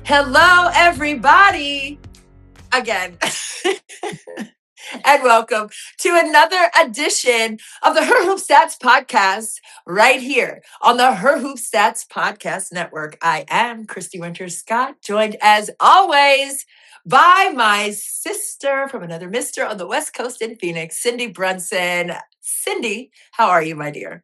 Hello, everybody, again. And welcome to another edition of the Her Hoop Stats podcast right here on the Her Hoop Stats podcast network. I am Christy Winters Scott, joined as always by my sister from another mister on the West Coast in Phoenix, Cindy Brunson. Cindy, how are you, my dear?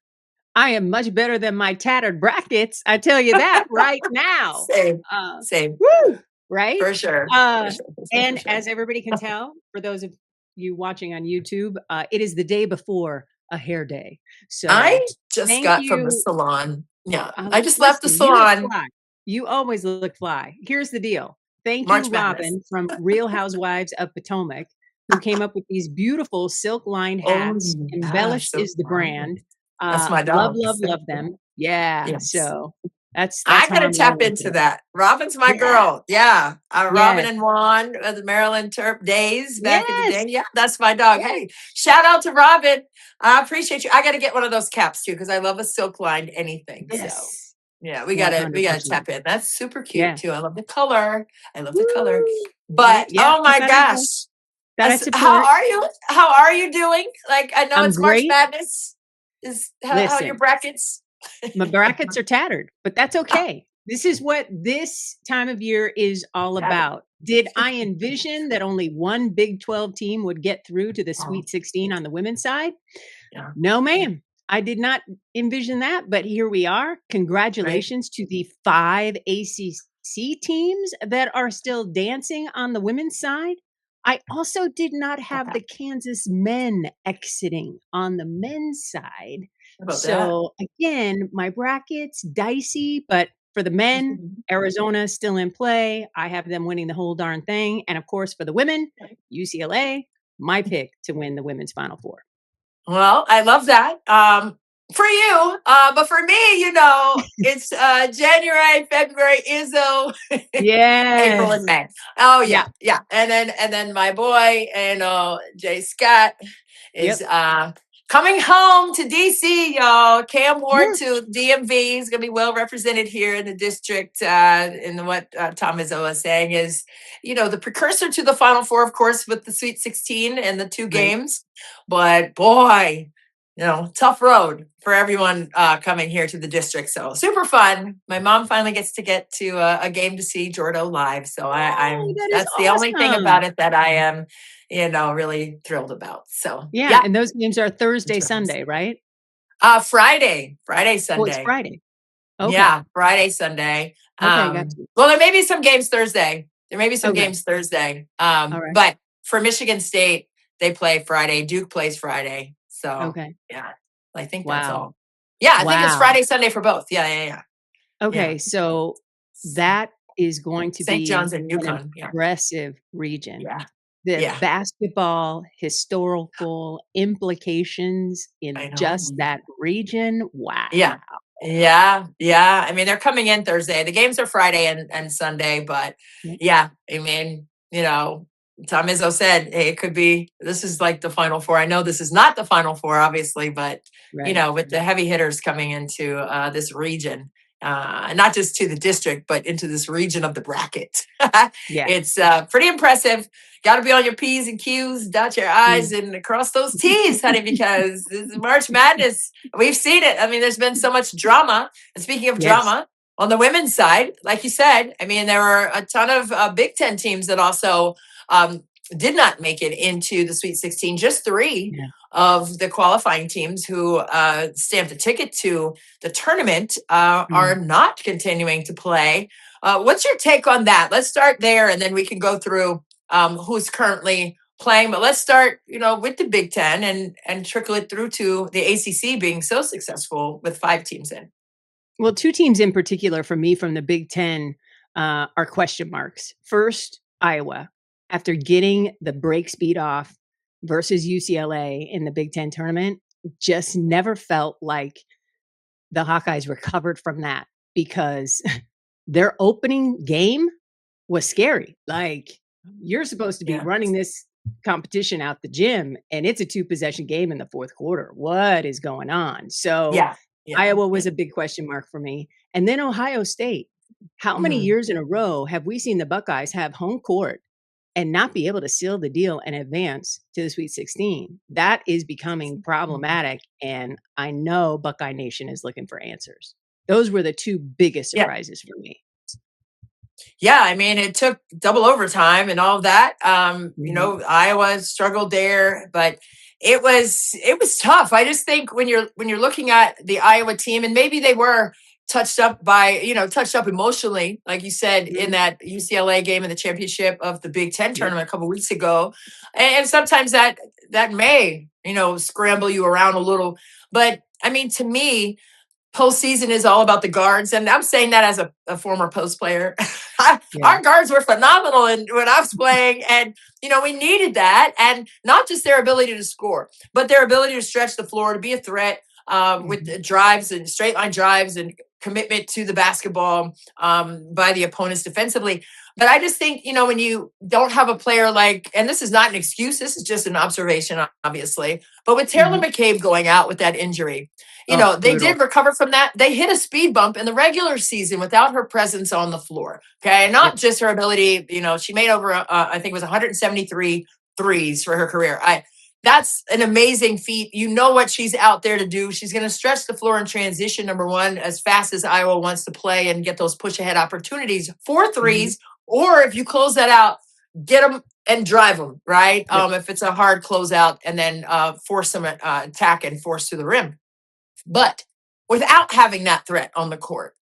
I am much better than my tattered brackets. I tell you that right now. Same, Uh, same, Woo! Right? for sure, for Uh, sure, for sure, for and sure. as everybody can tell, for those of you watching on YouTube, it is the day before a hair day. So I just thank got from the you. salon. Yeah, Uh, I just left the Listen, you look salon. fly. You always look fly. Here's the deal. Thank you, March Madness. Robin from Real Housewives of Potomac, who came up with these beautiful silk lined Oh, hats. yeah, Embellished so is the fun. brand. That's my Love, dog. love, love them. Yeah. Yes. So that's I how gotta I'm tap rolling into today. that. Robin's my Yeah. girl. Yeah. Robin Yes. and Juan, the Maryland Terp days back in the Yes. day. Yeah, that's my dog. Yes. Hey, shout out to Robin. I appreciate you. I gotta get one of those caps too, because I love a silk lined anything. So Yes. yeah, we gotta 100%. tap in. That's super cute Yeah. too. I love the color. I love the color. Woo. Yeah. But Yeah. oh my gosh. That I How support. are you? How are you doing? Like, I know I'm it's March great. Madness. Is how are your Listen. brackets? My brackets are tattered, but that's okay. This is what this time of year is all Tattered. about. Did I envision that only one Big 12 team would get through to the Oh, Sweet 16 on the women's side? yeah. No, Yeah. ma'am. I did not envision that, but here we are. Right. Congratulations to the 5 ACC teams that are still dancing on the women's side. I also did not About have that. the Kansas men exiting on the men's side. How about that? So again, my brackets dicey, but for the men, Mhm. Arizona still in play. I have them winning the whole darn thing. And of course, for the women, UCLA, my pick to win the women's Final Four. Well, I love that. For you, but for me, it's January, February, Izzo, April Yes. and May. Oh Yeah. yeah, yeah. And then my boy, Jay Scott is Yep. coming home to DC, y'all. Cam Ward Yeah. to DMV. He's gonna be well represented here in the district. And what Tom Izzo is saying is, the precursor to the Final Four, of course, with the Sweet 16 and the two Right. games. But boy, tough road for everyone coming here to the district. So super fun. My mom finally gets to a game to see Jordo live. So Oh, I'm that is that's the only thing about awesome. it that I am, really thrilled about. So Yeah, yeah. and those games are Thursday, Sunday, right? Friday, Oh, it's Sunday. Friday. Okay. Yeah, Friday, Sunday. Okay, got you. Well, there may be some games Thursday. There may be some Okay. games Thursday. Alright. But for Michigan State, they play Friday. Duke plays Friday. So Okay. yeah, I think that's Wow. all. Yeah, I think it's Wow. Friday, Sunday for both. Yeah, yeah, yeah. Yeah. Okay, so that is going to St. be John's and an Yukon. Yeah. impressive region. Yeah. The Yeah. basketball historical implications I in just know. that region, wow. Yeah. Yeah. Yeah. I mean, they're coming in Thursday. The games are Friday and Sunday, but Yep. yeah, I mean, Tom Izzo said, hey, it could be this is like the final four. I know this is not the final four, obviously, but Right. with the heavy hitters coming into this region, not just to the district, but into this region of the bracket. Yeah. It's pretty impressive. Got to be on your P's and Q's, dot your I's, Mm. and cross those T's, honey, because this is March Madness. We've seen it. I mean, there's been so much drama. And speaking of Yes. drama, on the women's side, like you said, I mean, there were a ton of Big Ten teams that also um, did not make it into the Sweet 16. Just three Yeah. of the qualifying teams who stamped a ticket to the tournament are Mm. not continuing to play. What's your take on that? Let's start there, and then we can go through who's currently playing. But let's start, with the Big Ten and trickle it through to the ACC being so successful with 5 teams in. Well, 2 teams in particular for me from the Big Ten are question marks. First, Iowa, after getting the break speed off versus UCLA in the Big Ten tournament, just never felt like the Hawkeyes recovered from that because their opening game was scary. Like, you're supposed to be Yeah, running this competition out the gym, and it's a 2 possession game in the fourth quarter. What is going on? So yeah, yeah, Iowa yeah. was a big question mark for me. And then Ohio State. How many Mhm. years in a row have we seen the Buckeyes have home court and not be able to seal the deal and advance to the Sweet 16? That is becoming problematic, and I know Buckeye Nation is looking for answers. Those were the 2 biggest Yeah. surprises for me. Yeah, I mean, it took double overtime and all of that. Mhm. Iowa struggled there, but it was tough. I just think when you're looking at the Iowa team, and maybe they were touched up emotionally, like you said in Mhm. that UCLA game in the championship of the Big Ten Yep. tournament a couple weeks ago, and sometimes that may scramble you around a little. But I mean, to me, postseason is all about the guards, and I'm saying that as a former post player. Yeah. Our guards were phenomenal when I was playing, and we needed that, and not just their ability to score, but their ability to stretch the floor, to be a threat with Mhm. the drives and straight line drives and commitment to the basketball by the opponents defensively. But I just think when you don't have a player like, and this is not an excuse, this is just an observation, obviously. But with Taylor Mhm. McCabe going out with that injury, Oh, they brutal. did recover from that. They hit a speed bump in the regular season without her presence on the floor. Okay. Yep. Not just her ability, she made over, I think it was 173 threes for her career. That's an amazing feat. You know what she's out there to do. She's going to stretch the floor in transition, number one, as fast as Iowa wants to play and get those push ahead opportunities for Mhm. threes. Or if you close that out, get them and drive them, right? Yep. If it's a hard closeout, and then force them attack and force to the rim. But without having that threat on the court,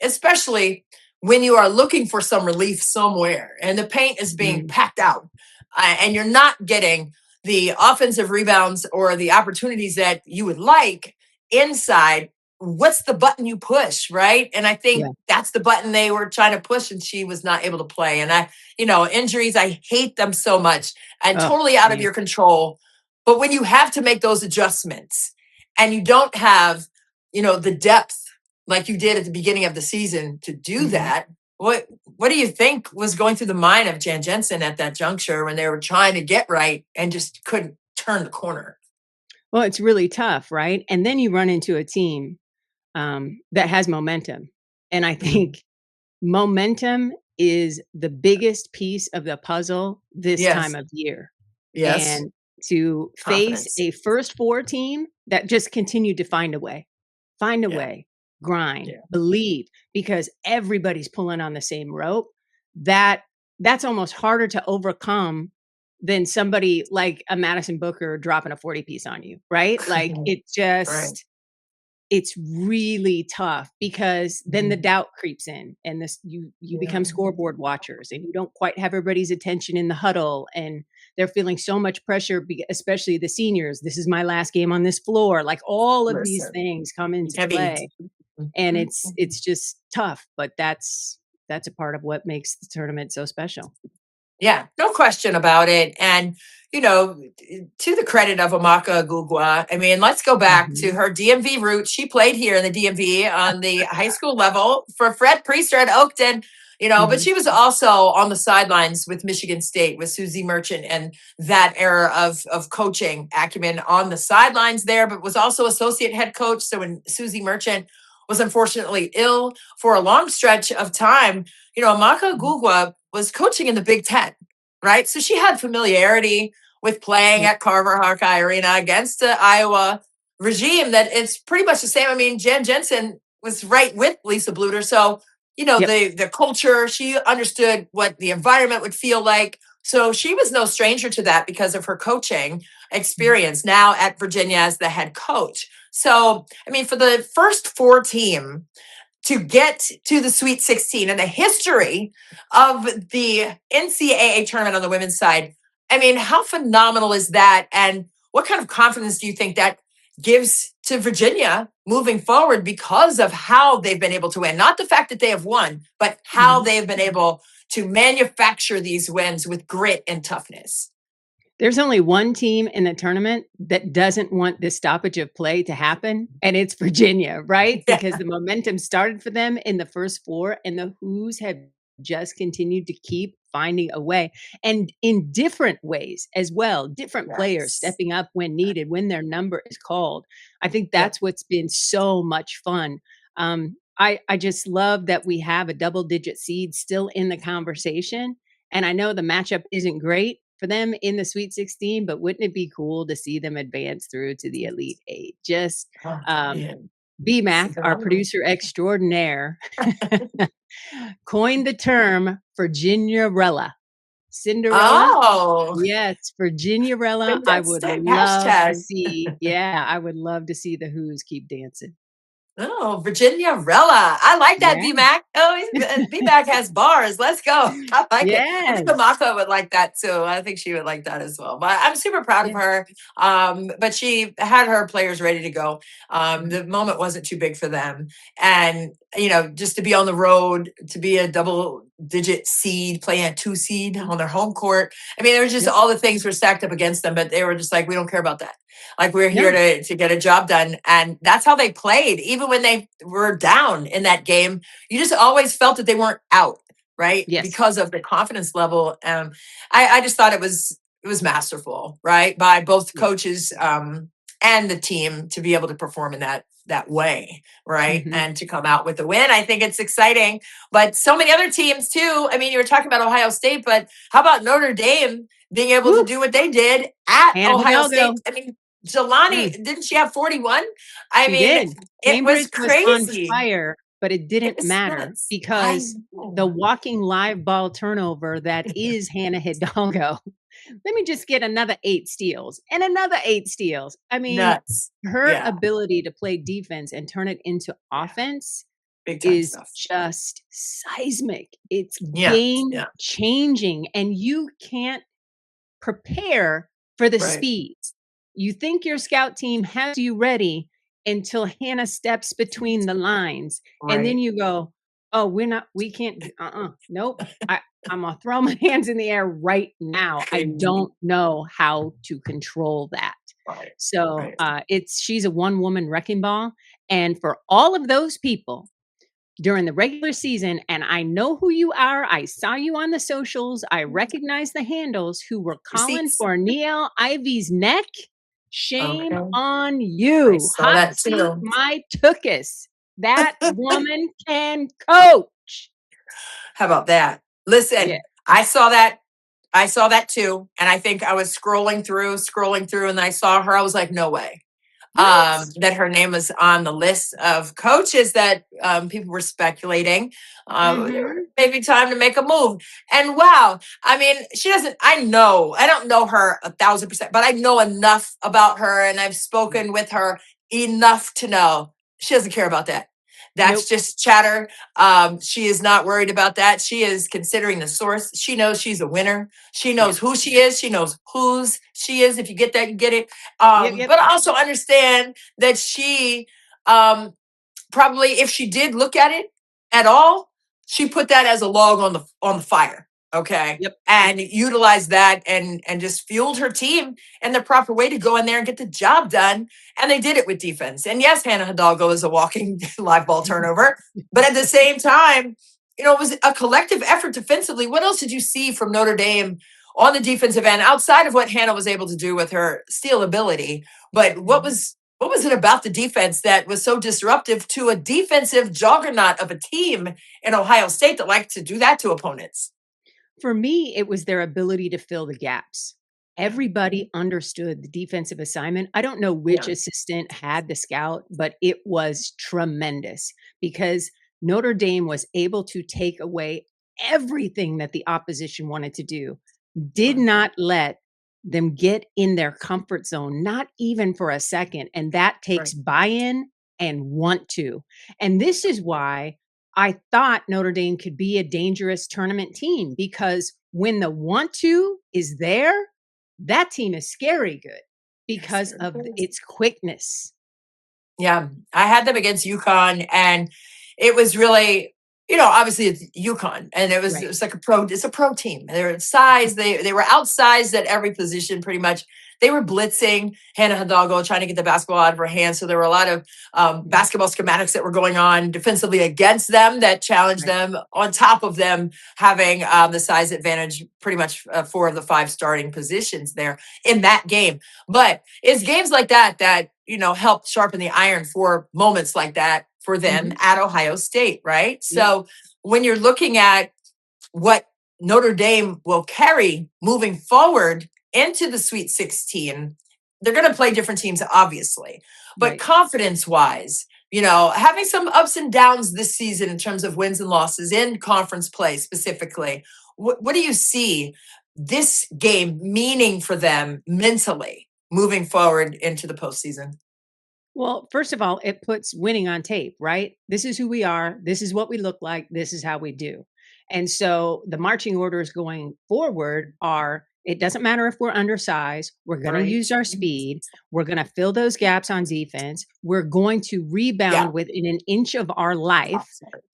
especially when you are looking for some relief somewhere and the paint is being Mhm. packed out, and you're not getting the offensive rebounds or the opportunities that you would like inside, what's the button you push, right? And I think Yeah. that's the button they were trying to push, and she was not able to play. And injuries, I hate them so much and Oh, totally out of man. your control. But when you have to make those adjustments and you don't have, the depth like you did at the beginning of the season to do Mhm. that, what do you think was going through the mind of Jan Jensen at that juncture when they were trying to get right and just couldn't turn the corner? Well, it's really tough, right? And then you run into a team, that has momentum, and I Mhm. think momentum is the biggest piece of the puzzle this time Yes. of year, Yes. and to face Confidence. a first 4 team that just continued to find a Yeah. way, grind, Yeah. believe, because everybody's pulling on the same rope, that that's almost harder to overcome than somebody like a Madison Booker dropping a 40 piece on you, right? Like, it Right. just it's really tough because then the Mhm. doubt creeps in and this you Yeah. become scoreboard watchers and you don't quite have everybody's attention in the huddle and they're feeling so much pressure especially the seniors. This is my last game on this floor. Like all of these Listen, things come you into can't be. play and Mhm. it's just tough, but that's a part of what makes the tournament so special. Yeah, no question about it. And, to the credit of Amaka Agugua, I mean, let's go back to Mhm. her DMV roots. She played here in the DMV on the high school level for Fred Priester at Oakton, but Mhm. she was also on the sidelines with Michigan State with Susie Merchant and that era of coaching acumen on the sidelines there, but was also associate head coach. So when Susie Merchant was unfortunately ill for a long stretch of time, Amaka Mhm. Agugua was coaching in the Big Ten, right? So she had familiarity with playing Yep. at Carver Hawkeye Arena against the Iowa regime that it's pretty much the same. I mean, Jen Jensen was right with Lisa Bluter. So, Yep. the culture, she understood what the environment would feel like. So she was no stranger to that because of her coaching Mhm. experience now at Virginia as the head coach. So, I mean, for the first 4 team to get to the Sweet 16 and the history of the NCAA tournament on the women's side. I mean, how phenomenal is that? And what kind of confidence do you think that gives to Virginia moving forward because of how they've been able to win? Not the fact that they have won, but how Mhm. they've been able to manufacture these wins with grit and toughness. There's only one team in the tournament that doesn't want this stoppage of play to happen, and it's Virginia, right? Yeah. Because the momentum started for them in the first 4, and the Who's have just continued to keep finding a way, and in different ways as well, different players Yes. stepping up when needed, when their number is called. I think Yep. that's what's been so much fun. I just love that we have a double-digit seed still in the conversation, and I know the matchup isn't great for them in the Sweet 16, but wouldn't it be cool to see them advance through to the Elite 8? Just, Oh, um, man. BMac, our producer extraordinaire, coined the term Virginiarella. Cinderella? Oh, Yes, Virginiarella. maybe I that's would the love to hashtag. see yeah, I would love to see the Who's keep dancing. Oh, Virginia Rella. I like that, Yeah. BMAC. Oh, BMAC has bars. Let's go. I like it. I think Yes. Amaka would like that too. I think she would like that as well. But I'm super proud of Yeah. her. But she had her players ready to go. Mhm. The moment wasn't too big for them. And, just to be on the road, to be a double digit seed, playing a 2 seed Mhm. on their home court. I mean, there was just Yep. all the things were stacked up against them, but they were just like, we don't care about that. Like we're here No. to get a job done. And that's how they played. Even when they were down in that game, you just always felt that they weren't out, right? Yes. Because of the confidence level. I just thought it was masterful, right? By both Yeah. coaches and the team to be able to perform in that way, right? Mhm. And to come out with a win. I think it's exciting. But so many other teams too. I mean, you were talking about Ohio State, but how about Notre Dame being able to Woo! do what they did at Hannah Ohio State? Hidalgo. I mean, Jelani, Mm, didn't she have 41? I she mean, did. it was Cambridge was on crazy. fire, but it It didn't was matter nuts. I because the know. walking live ball turnover that is Hannah Hidalgo. Let me just get another 8 steals and another 8 steals. I mean, Nuts. her Yeah. ability to play defense and turn it into Yeah. offense Big time is stuff. just seismic. It's Yeah. game Yeah. changing, and you can't prepare for the Right. speeds. You think your scout team has you ready until Hannah steps between the lines, and then Right. you go, "Oh, we can't nope. I'm gonna throw my hands in the air right now. I Crazy. don't know how to control that." Right. So, Right. she's a one-woman wrecking ball, and for all of those people during the regular season, and I know who you are. I saw you on the socials. I recognize the handles who were calling Receipts. for Neil Ivy's neck. Shame Okay. on I you. saw Hot that seat too. my tookus. That woman can coach. How about that? Yeah. Listen, I saw that. I saw that too. And I think I was scrolling through, and I saw her. I was like, no way. What? That her name was on the list of coaches that people were speculating. Mhm. Maybe time to make a move. And wow, I mean, she doesn't. I don't know her 1,000%, but I know enough about her, and I've Right. spoken with her enough to know she doesn't care about that. That's Nope. just chatter. She is not worried about that. She is considering the source. She knows she's a winner. She Yeah. knows who she is. She knows whose she is. If you get that, you get it. Yep, yep. But I also understand that she um, probably, if she did look at it at all, she put that as a log on the fire. Okay. Yep. And utilized that and just fueled her team in the proper way to go in there and get the job done. And they did it with defense. And yes, Hannah Hidalgo is a walking live ball turnover. But at the same time, it was a collective effort defensively. What else did you see from Notre Dame on the defensive end outside of what Hannah was able to do with her steal ability? But Mhm. what was it about the defense that was so disruptive to a defensive juggernaut of a team in Ohio State that liked to do that to opponents? For me, it was their ability to fill the gaps. Yeah. Everybody understood the defensive assignment. I don't know which Yeah. assistant had the scout, but it was tremendous because Notre Dame was able to take away everything that the opposition wanted to do, did Right. not let them get in their comfort zone, not even for a second. And that Right. takes buy in and want to. And this is why I thought Notre Dame could be a dangerous tournament team because when the want to is there, that team is scary good Yes, because there of it is. its quickness. Yeah, I had them against UConn, and it was really, obviously it's UConn, and it Right. was like it's a pro team. They're size, they were outsized at every position pretty much. They were blitzing Hannah Hidalgo, trying to get the basketball out of her hands. So there were a lot of Mhm. basketball schematics that were going on defensively against them that challenged Right. them. On top of them having the size advantage, pretty much 4 of the 5 starting positions there in that game. But it's games like that that help sharpen the iron for moments like that for them Mhm. at Ohio State, right? Yep. So when you're looking at what Notre Dame will carry moving forward into the Sweet 16, they're going to play different teams, obviously. But Right. confidence wise, having some ups and downs this season in terms of wins and losses in conference play specifically, what do you see this game meaning for them mentally moving forward into the postseason? Well, first of all, it puts winning on tape, right? This is who we are. This is what we look like. This is how we do. And so the marching orders going forward are it doesn't matter if we're undersized, we're going to Right. use our speed, we're going to fill those gaps on defense, we're going to Yeah. rebound within an inch of our life,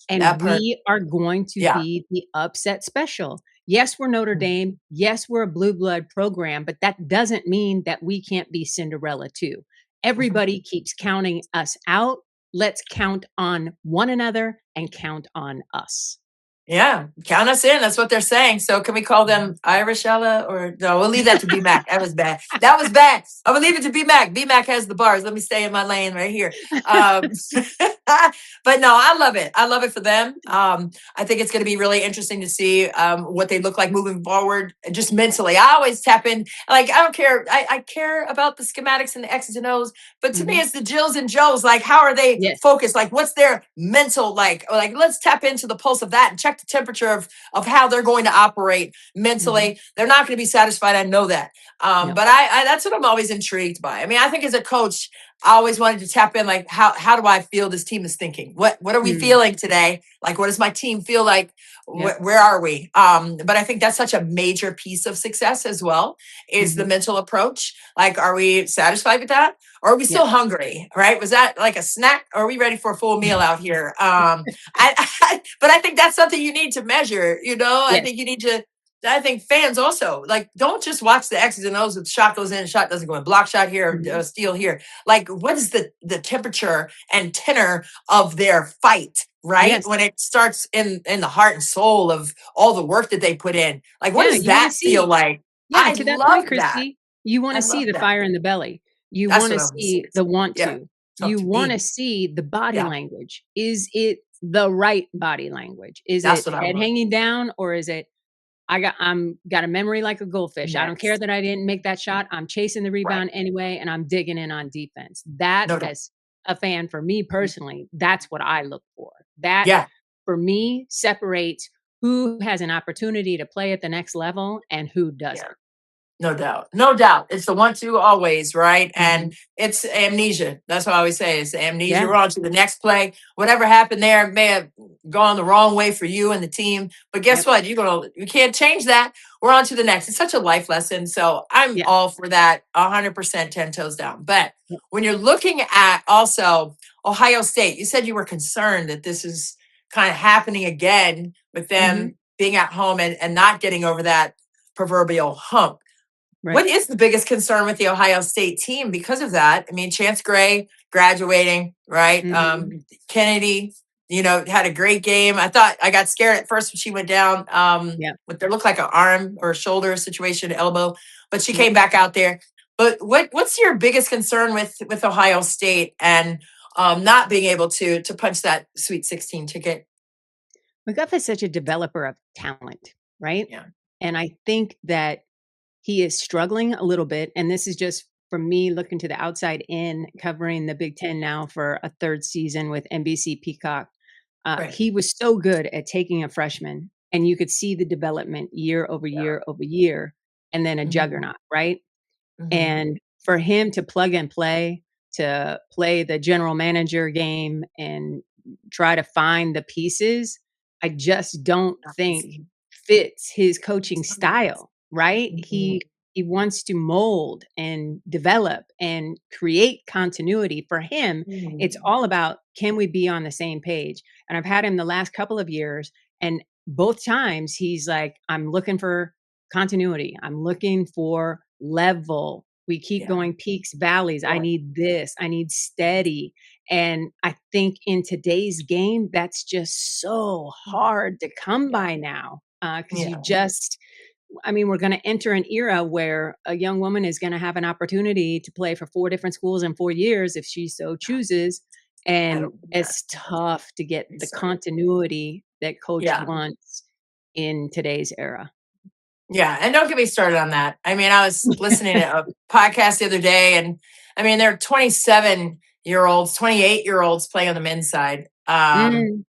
and That part. we are going to Yeah. be the upset special. Yes, we're Notre Dame. Yes, we're a blue blood program, but that doesn't mean that we can't be Cinderella too. Mhm. Everybody keeps counting us out. Let's count on one another and count on us. Yeah, count us in. That's what they're saying. So can we call them Irish Ella or no? We'll leave that to B Mac. That was bad. That was bad. I'm gonna leave it to B Mac. B Mac has the bars. Let me stay in my lane right here. Um, but no, I love it. I love it for them. I think it's going to be really interesting to see what they look like moving forward, just mentally. I always tap in. Like I don't care. I care about the schematics and the X's and O's, but to me, Mhm. it's the Jills and Joes. Like, how are they Yes. focused? Like, what's their mental like? Or like, let's tap into the pulse of that and check the temperature of how they're going to operate Mhm. mentally. They're not going to be satisfied. I know that. Yep. But I that's what I'm always intrigued by. I mean, I think as a coach, I always wanted to tap in. Like, how do I feel this team is thinking? What are we Mm. feeling today? Like, what does my team feel like? Yep. Where are we? But I think that's such a major piece of success as well is the Mhm. mental approach. Like, are we satisfied with that? Or are we still Yep. hungry? Right? Was that like a snack? Or are we ready for a full meal out here? But I think that's something you need to measure. I Yes. think you need to. I think fans also like don't just watch the X's and O's. If the shot goes in, shot doesn't go in. Block shot here, Mhm. steal here. Like, what is the temperature and tenor of their fight? Right Yes. when it starts in the heart and soul of all the work that they put in. Like, what Yeah, does you wanna that feel see like? yeah, I to that point, love that. Christy, you I wanna see love the that. fire in the belly. You That's wanna what I was saying. see the want Yeah, to. talk You to wanna me. see the body Yeah, language. Is it the right body language? Is that's it what I head want. hanging down or is it I'm got a memory like a goldfish. I don't care Next, that I didn't make that shot. I'm chasing the right? rebound anyway, and I'm digging in on defense. That, No doubt. as a fan, for me personally, that's what I look for. That, Yeah. for me, separates who has an opportunity to play at the next level and who Yeah. doesn't. No doubt. No doubt. It's the 1-2 always, right? And Mhm. it's amnesia. That's what I always say. It's amnesia. Yeah. We're on to the next play. Whatever happened there may have gone the wrong way for you and the team. But guess Yep. what? You can't change that. We're on to the next. It's such a life lesson. So I'm Yeah. all for that 100% 10 toes down. But Yep. when you're looking at also Ohio State, you said you were concerned that this is kind of happening again with Mhm. them being at home and not getting over that proverbial hump. What Right. is the biggest concern with the Ohio State team because of that? I mean, Chance Gray graduating, right? Mhm. Kennedy, had a great game. I thought I got scared at first when she went down Yep. with there looked like an arm or shoulder situation, elbow, but she Yep. came back out there. But what's your biggest concern with Ohio State and not being able to punch that Sweet 16 ticket? McGuff is such a developer of talent, right? Yeah, And I think that he is struggling a little bit, and this is just from me looking to the outside in, covering the Big Ten now for a third season with NBC Peacock. right. He was so good at taking a freshman, and you could see the development year over Yeah. year over year, and then a Hmm. juggernaut, right? Hmm. And for him to plug and play, to play the general manager game and try to find the pieces, I just don't think fits his coaching style, right? He wants to mold and develop and create continuity. For him, it's all about, can we be on the same page? And I've had him the last couple of years, and both times he's like, I'm looking for continuity. I'm looking for level. We keep Yeah. going peaks, valleys. I Right. need this. I need steady. And I think in today's game, that's just so hard to come Yeah. by now. Because you Yeah. just, I mean, we're going to enter an era where a young woman is going to have an opportunity to play for 4 different schools in 4 years if she so chooses. I And don't it's tough to get the start. continuity that coach Yeah. wants in today's era. Yeah, and don't get me started on that. I mean, I was listening to a podcast the other day, and I mean, there are 27-year-olds, 28-year-olds playing on the men's side. Mm.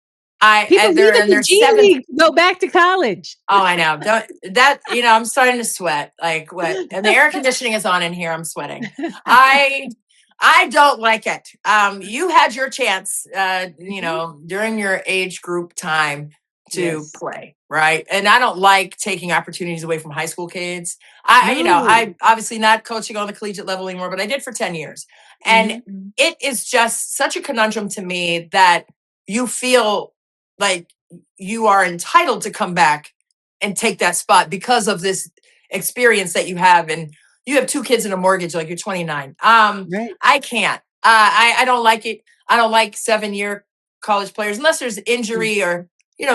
I People and they're leaving in the their G seventh. League to go back to college. Oh, I know. Don't that I'm starting to sweat. Like what? And the air conditioning is on in here. I'm sweating. I I don't like it. You had your chance, Mhm. during your age group time to Yes. play, right? And I don't like taking opportunities away from high school kids. No. I obviously not coaching on the collegiate level anymore, but I did for 10 years. And Mhm. it is just such a conundrum to me that you feel like you are entitled to come back and take that spot because of this experience that you have. And you have two kids and a mortgage, like you're 29. Right. I can't. I don't like it. I don't like 7-year college players unless there's Mm. injury or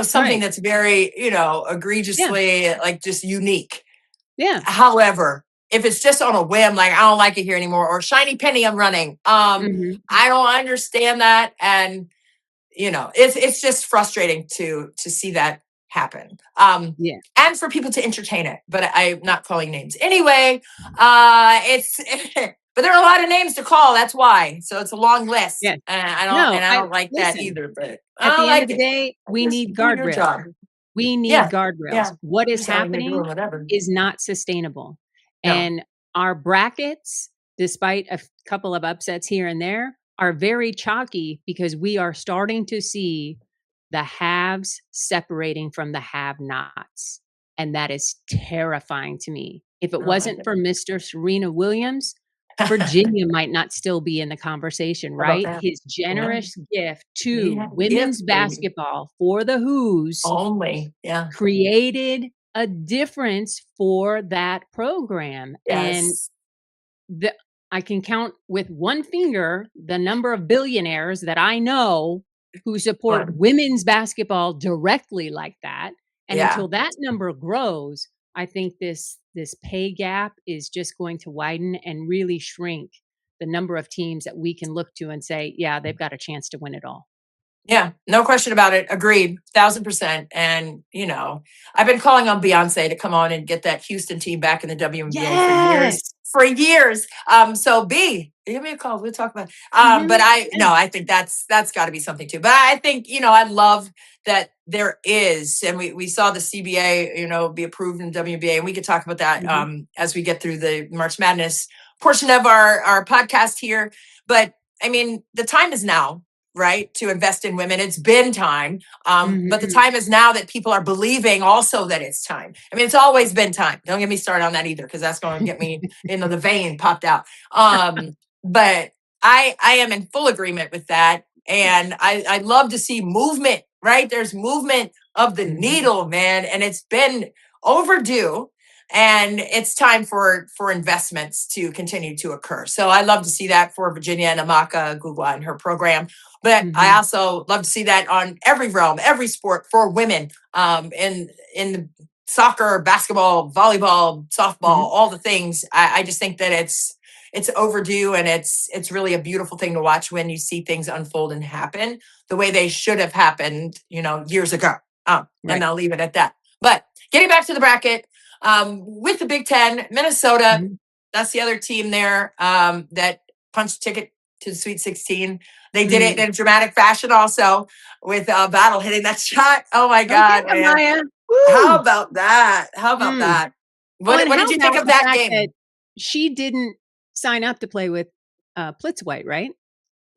something Right. that's very Yeah. egregiously like just unique. Yeah. However, if it's just on a whim, like I don't like it here anymore, or shiny penny I'm running, Mhm. I don't understand that. And it's just frustrating to see that happen, Yeah. and for people to entertain it, but I'm not calling names anyway. It's but there are a lot of names to call, that's why, so it's a long list, Yes. and I don't No, and I I don't like that listen, either, but I at don't the end of like the it. day, we Just need do your guardrails. job. We need Yeah, guardrails. yeah, What is just out here happening doing whatever. is not sustainable. No. And our brackets, despite a couple of upsets here and there, are very chalky because we are starting to see the haves separating from the have-nots. And that is terrifying to me. If it I don't like wasn't for Mr. Serena Williams, it. Virginia might not still be in the conversation, How about right? that? His Yeah, generous gift to yeah, women's gifts, baby. basketball for the Who's Only, yeah. created a difference for that program. And Yes. the I can count with one finger the number of billionaires that I know who support Fun. women's basketball directly like that. And Yeah. until that number grows, I think this pay gap is just going to widen and really shrink the number of teams that we can look to and say, yeah, they've got a chance to win it all. Yeah, no question about it. Agreed, 1,000%. And I've been calling on Beyonce to come on and get that Houston team back in the WNBA for years. Yes. For years. So B, give me a call. We'll talk about it. But Mhm. I Yeah. no, I think that's got to be something too. But I think I love that there is, and we saw the CBA be approved in WNBA, and we could talk about that Mhm. as we get through the March Madness portion of our podcast here. But I mean, the time is now, right, to invest in women. It's been time. But the Mhm. time is now that people are believing also that it's time. I mean, it's always been time. Don't get me started on that either, because that's going to get me into the vein popped out. But I am in full agreement with that. And I love to see movement, right? There's movement of the Mhm. needle, man. And it's been overdue. And it's time for investments to continue to occur. So I love to see that for Virginia and Amaka Agugua and her program. But I Mhm. also love to see that on every realm, every sport for women, in soccer, basketball, volleyball, softball, Mhm. all the things. I just think that it's overdue, and it's really a beautiful thing to watch when you see things unfold and happen the way they should have happened, years ago. And Right. I'll leave it at that. But getting back to the bracket, with the Big Ten, Minnesota, Mhm. that's the other team there, that punched ticket to the Sweet 16. They did it Mhm. in a dramatic fashion also, with Battle hitting that shot. Oh my Oh, God, yeah, man. Maya. How Woo! about that? How about Mm. that? Oh, What and what how did you think about of the that fact that game? she didn't sign up to play with, Plitzwhite, right?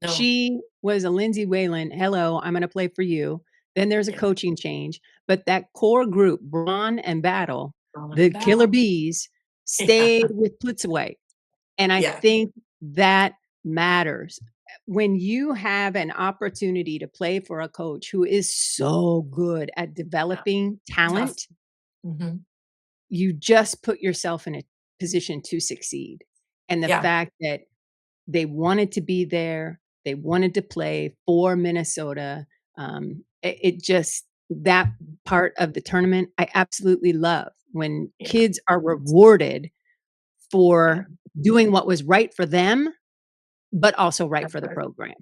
No. She was a Lindsay Whalen, "Hello, I'm gonna play for you." Then there's a Yeah. coaching change, but that core group, Braun and Battle, Throwing the it killer back. bees, Yeah. stayed with Plitzwhite, and I Yeah. think that matters. When you have an opportunity to play for a coach who is so good at Yeah. developing Tough. talent, Hmm. you just put yourself in a position to succeed. And the Yeah. fact that they wanted to be there, they wanted to play for Minnesota, it just that part of the tournament, I absolutely love when Yeah. kids are rewarded Yeah. for doing what was right for them, but also right That's for the right. program.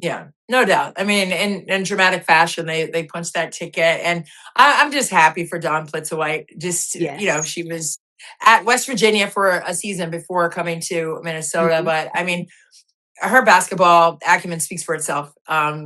Yeah, no doubt. I mean, in dramatic fashion, they punched that ticket, and I'm just happy for Dawn Plitzowite. Just Yes. she was at West Virginia for a season before coming to Minnesota, Mhm. but I mean, her basketball acumen speaks for itself.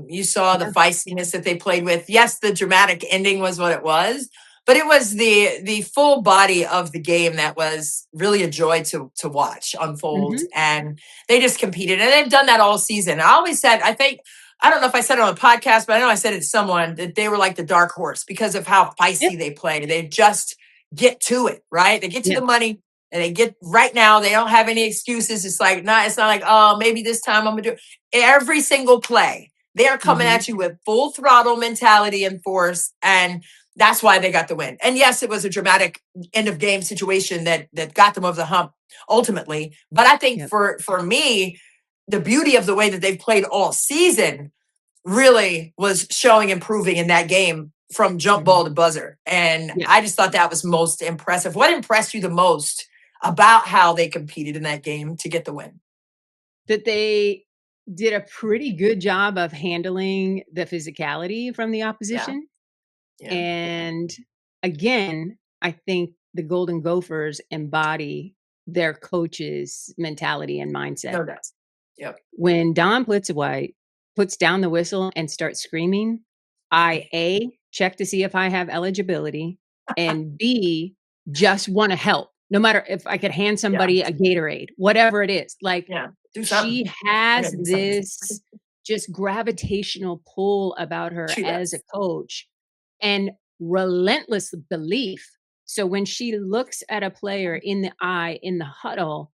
You saw the Yeah. feistiness that they played with. Yes, the dramatic ending was what it was, but it was the full body of the game that was really a joy to watch unfold. Mhm. And they just competed, and they've done that all season. I always said, I don't know if I said it on a podcast, but I know I said it to someone that they were like the dark horse because of how Yeah. feisty they play. They just get to it, right? They get to Yeah. the money, and they get right now. They don't have any excuses. It's like not. It's not like, oh, maybe this time I'm gonna do it. Every single play. They are coming Mhm. at you with full throttle mentality and force, and that's why they got the win. And yes, it was a dramatic end of game situation that got them over the hump ultimately. But I think Yep. for me, the beauty of the way that they've played all season really was showing improving in that game from jump ball Mhm. to buzzer. And Yeah. I just thought that was most impressive. What impressed you the most about how they competed in that game to get the win? That they did a pretty good job of handling the physicality from the Yeah. opposition. Yeah. And again, I think the Golden Gophers embody their coach's mentality and mindset. No doubt. Yep. When Don Blitzwhite puts down the whistle and starts screaming, I A, check to see if I have eligibility, and B, just want to help. No matter if I could hand Yeah. somebody a Gatorade, whatever it is. Like Yeah. Do something. she I has gotta do something. this just gravitational pull about her She as a does. coach and relentless belief. So when she looks at a player in the eye in the huddle,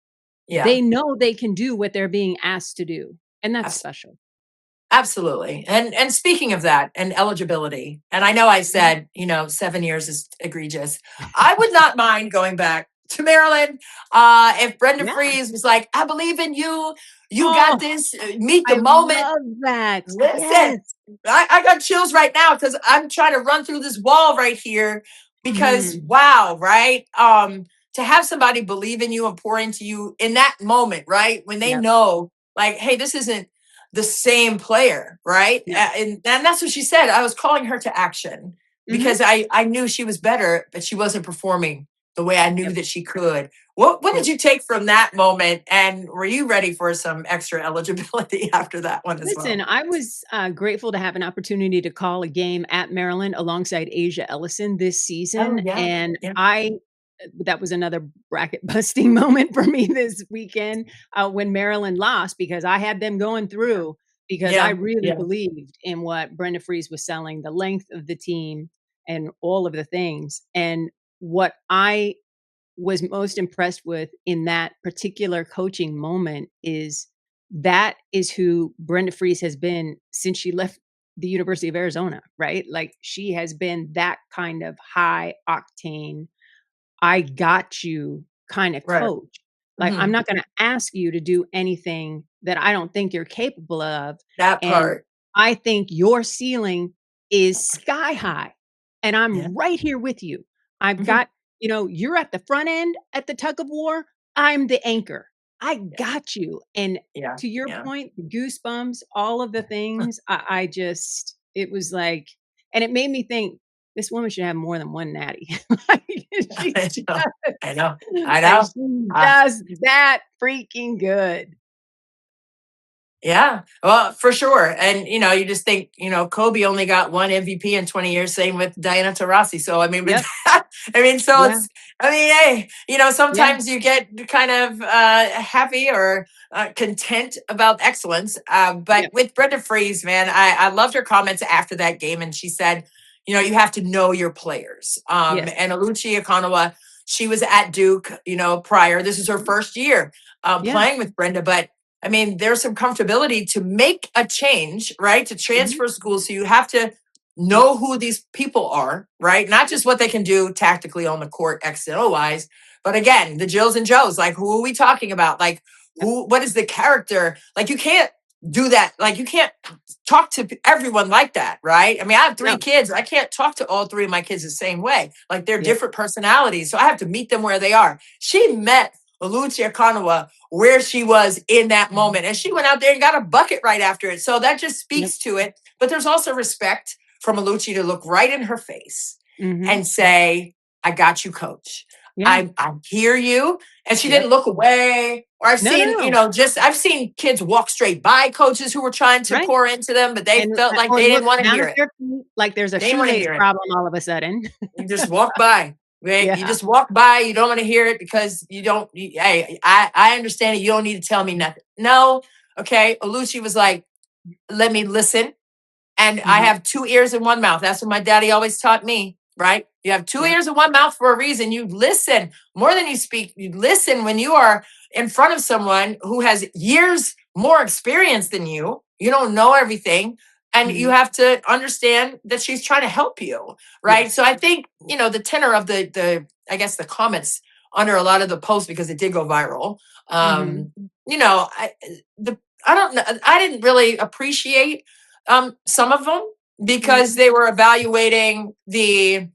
Yeah. they know they can do what they're being asked to do, and that's Absolutely. special. Absolutely. And speaking of that and eligibility, and I know I Mhm. said, 7 years is egregious. I would not mind going back to Maryland. If Brenda Yeah. Freeze was like, I believe in you, you got Oh, this, meet the I moment. love that. Listen, Yes. I got chills right now because I'm trying to run through this wall right here because Mhm. wow, right? To have somebody believe in you and pour into you in that moment, right? When they Yep, know, like, hey, this isn't the same player, right? yep. And that's what she said. I was calling her to action Mhm. because I knew she was better, but she wasn't performing the way I knew Yep, that she could. What did yep. you take from that moment? And were you ready for some extra eligibility after that one as Listen, well? I was, grateful to have an opportunity to call a game at Maryland alongside Asia Ellison this Oh season, yeah, and yeah, that was another bracket busting moment for me this weekend, when Maryland lost because I had them going through because I yeah, really yeah. believed in what Brenda Freeze was selling, the length of the team and all of the things. And what I was most impressed with in that particular coaching moment is that is who Brenda Freeze has been since she left the University of Arizona, right? Like she has been that kind of high octane I got you kind of Right. coach. Like, I'm Mhm. not gonna ask you to do anything that I don't think you're capable of, That and part. I think your ceiling is sky high, and Yeah. I'm right here with you. I've Mhm. got you're at the front end at the tug of war, I'm the anchor. I Yeah, got you, and yeah, to your yeah. point, the goosebumps, all of the things, I just it was like and it made me think, "This woman should have more than one natty." Like, she's I know. I know. I like, know. she's Ah, just that freaking good. yeah. Well, for sure. And you just think, Kobe only got one MVP in 20 years, same with Diana Taurasi. So I mean, but Yep. I mean, so Yeah. it's hey, Yeah. sometimes you get kind of happy or content about excellence. But Yep. with Brenda Freeze, man, I loved her comments after that game. And she said, you have to know your players. Yes. And Aluchi Okonowa, she was at Duke, prior. This is her Mhm. first year Yeah. playing with Brenda, but I mean, there's some comfortability to make a change, right? To Mhm. transfer schools. So you have to Yep. know who these people are, right? Not Yep. just what they can do tactically on the court, X and O wise, but again, the Jills and Joes. Like, who are we talking about? Like, Yep. what is the character? Like, you can't do that. Like, you can't talk to everyone like that, right? I mean, I have three No. kids. I can't talk to all three of my kids the same way. Like, they're Yep. different personalities. So I have to meet them where they are. She met Agugua-Hamilton where she was in that moment. And she went out there and got a bucket right after it. So that just speaks to it. But there's also respect from Agugua to look right in her face and say, I got you, coach. I hear you. And she didn't look away. Or I've seen, I've seen kids walk straight by coaches who were trying to pour into them, but they felt like they didn't want to hear it. Like there's a shoelace problem all of a sudden. You just walk by. Right? You just walk by. You don't want to hear it because you don't. Hey, I understand it. You don't need to tell me nothing. No. Okay. Agugua was like, let me listen. And I have 2 ears and 1 mouth. That's what my daddy always taught me, right? You have 2 ears and 1 mouth for a reason. You listen more than you speak. You listen when you are in front of someone who has years more experience than you. You don't know everything. And you have to understand that she's trying to help you, right? So I think, the tenor of the I guess the comments under a lot of the posts, because it did go viral. I don't know. I didn't really appreciate some of them because they were evaluating the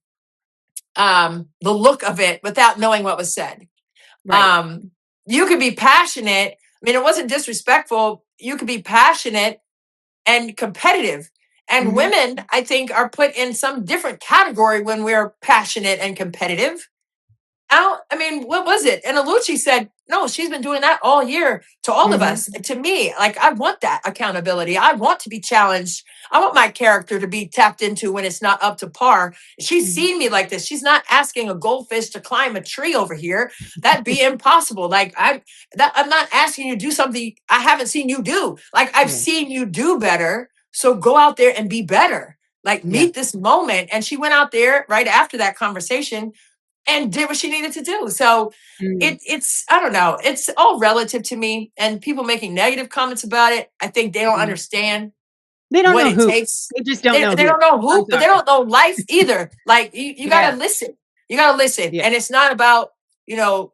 look of it without knowing what was said. Right. You could be passionate. I mean, it wasn't disrespectful. You could be passionate and competitive. And women, I think, are put in some different category when we're passionate and competitive. What was it? And Agugua said, no, she's been doing that all year to all of us. To me, like, I want that accountability. I want to be challenged. I want my character to be tapped into when it's not up to par. She's seen me like this. She's not asking a goldfish to climb a tree over here. That'd be impossible. Like, I'm not asking you to do something I haven't seen you do. Like, I've seen you do better. So go out there and be better. Like, meet this moment. And she went out there right after that conversation and did what she needed to do. So it's, I don't know, it's all relative to me, and people making negative comments about it. I think they don't understand what it takes. They just don't know. They don't know who, but they don't know life either. Like you got to listen. You got to listen. And it's not about,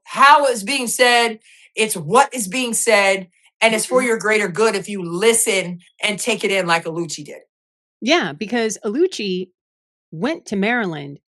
how it's being said. It's what is being said. And it's for your greater good if you listen and take it in like Agugua did. Yeah, because Agugua went to Maryland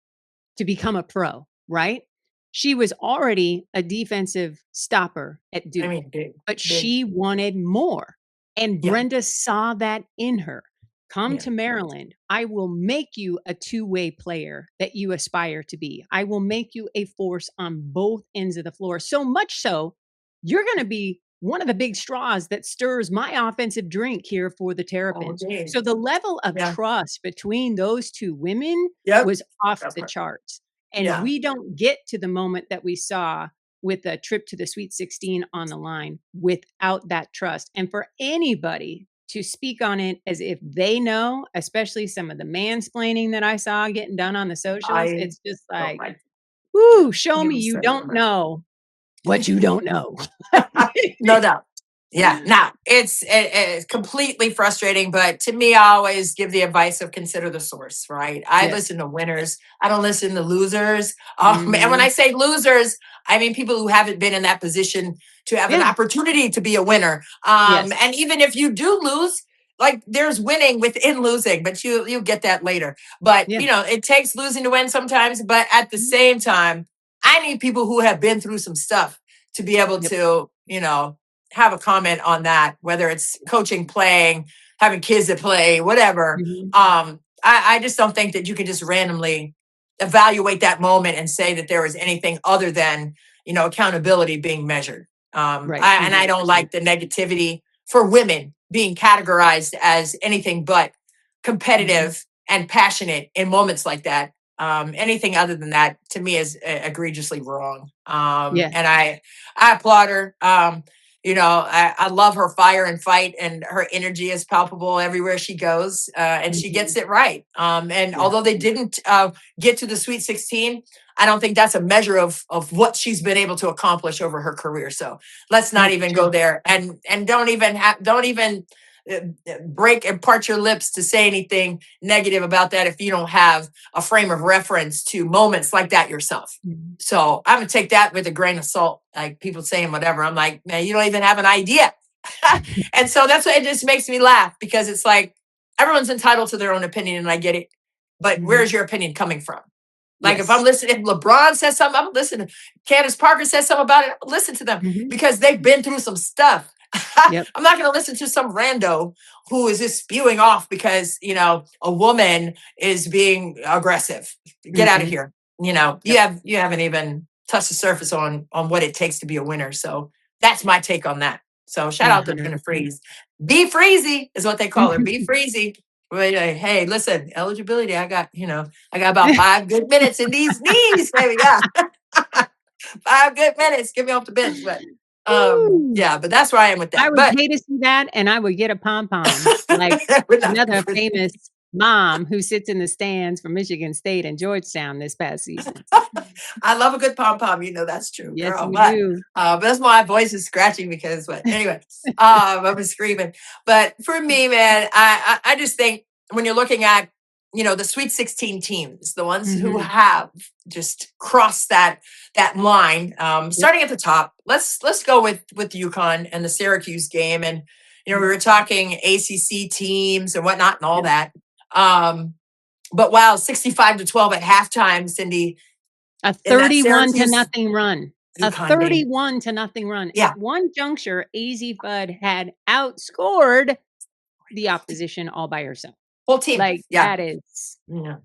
to become a pro. Right? She was already a defensive stopper at Duke, but she wanted more. And Brenda saw that in her. Come to Maryland. I will make you a two-way player that you aspire to be. I will make you a force on both ends of the floor. So much so, you're going to be one of the big straws that stirs my offensive drink here for the Terrapins. So the level of trust between those two women was off the charts. And we don't get to the moment that we saw with a trip to the Sweet 16 on the line without that trust. And for anybody to speak on it as if they know, especially some of the mansplaining that I saw getting done on the socials, it's just like, whoo, show me you don't know what you don't know. No doubt. Yeah, no, it's completely frustrating. But to me, I always give the advice of consider the source, right? I listen to winners. I don't listen to losers. And when I say losers, I mean people who haven't been in that position to have an opportunity to be a winner. And even if you do lose, like there's winning within losing, but you get that later. But it takes losing to win sometimes. But at the same time, I need people who have been through some stuff to be able to, have a comment on that, whether it's coaching, playing, having kids that play, whatever. I just don't think that you can just randomly evaluate that moment and say that there was anything other than, accountability being measured. I don't like the negativity for women being categorized as anything but competitive and passionate in moments like that. Anything other than that to me is egregiously wrong. And I applaud her. I love her fire and fight, and her energy is palpable everywhere she goes, and she gets it right. Although they didn't get to the Sweet 16, I don't think that's a measure of what she's been able to accomplish over her career. So let's not even go there, and don't even break and part your lips to say anything negative about that if you don't have a frame of reference to moments like that yourself. So I'm gonna take that with a grain of salt. Like people saying whatever, I'm like, man, you don't even have an idea. And so that's what it just makes me laugh, because it's like everyone's entitled to their own opinion, and I get it, but where's your opinion coming from? Like if I'm Yes. listening, if LeBron says something, I'm listening. Candace Parker says something about it, listen to them Mhm. because they've been through some stuff. Yep. I'm not going to listen to some rando who is just spewing off because, a woman is being aggressive. Get out of Mm-mm. here. Yep. You haven't even touched the surface on what it takes to be a winner. So that's my take on that. So shout out to Brenda 100%. Freeze. Be Freezy is what they call her. Be Freezy. Hey, listen, eligibility. I got about 5 good minutes in these knees, baby. Yeah. 5 good minutes. Get me off the bench. But Woo. yeah, but that's where I am with I that. would But pay to see that, and I would get a pom-pom, like we're not another famous mom who sits in the stands for Michigan State and Georgetown this past season. I love a good pom pom. That's true, Yes, girl. you do. But that's why my voice is scratching because, but anyway, I'm screaming. But for me, man, I just think when you're looking at, the Sweet 16 teams, the ones who Mhm. have just crossed that line, Yep. starting at the top. Let's go with UConn and the Syracuse game, and we were talking ACC teams and whatnot and all Yep. that. But wow, 65-12 at halftime, Cindy, A in that 31 to Syracuse nothing run. A UConn game. 31 to nothing run. Yeah, At one juncture, AZ Fudd had outscored the opposition all by herself. whole team. Like, Yeah, yeah,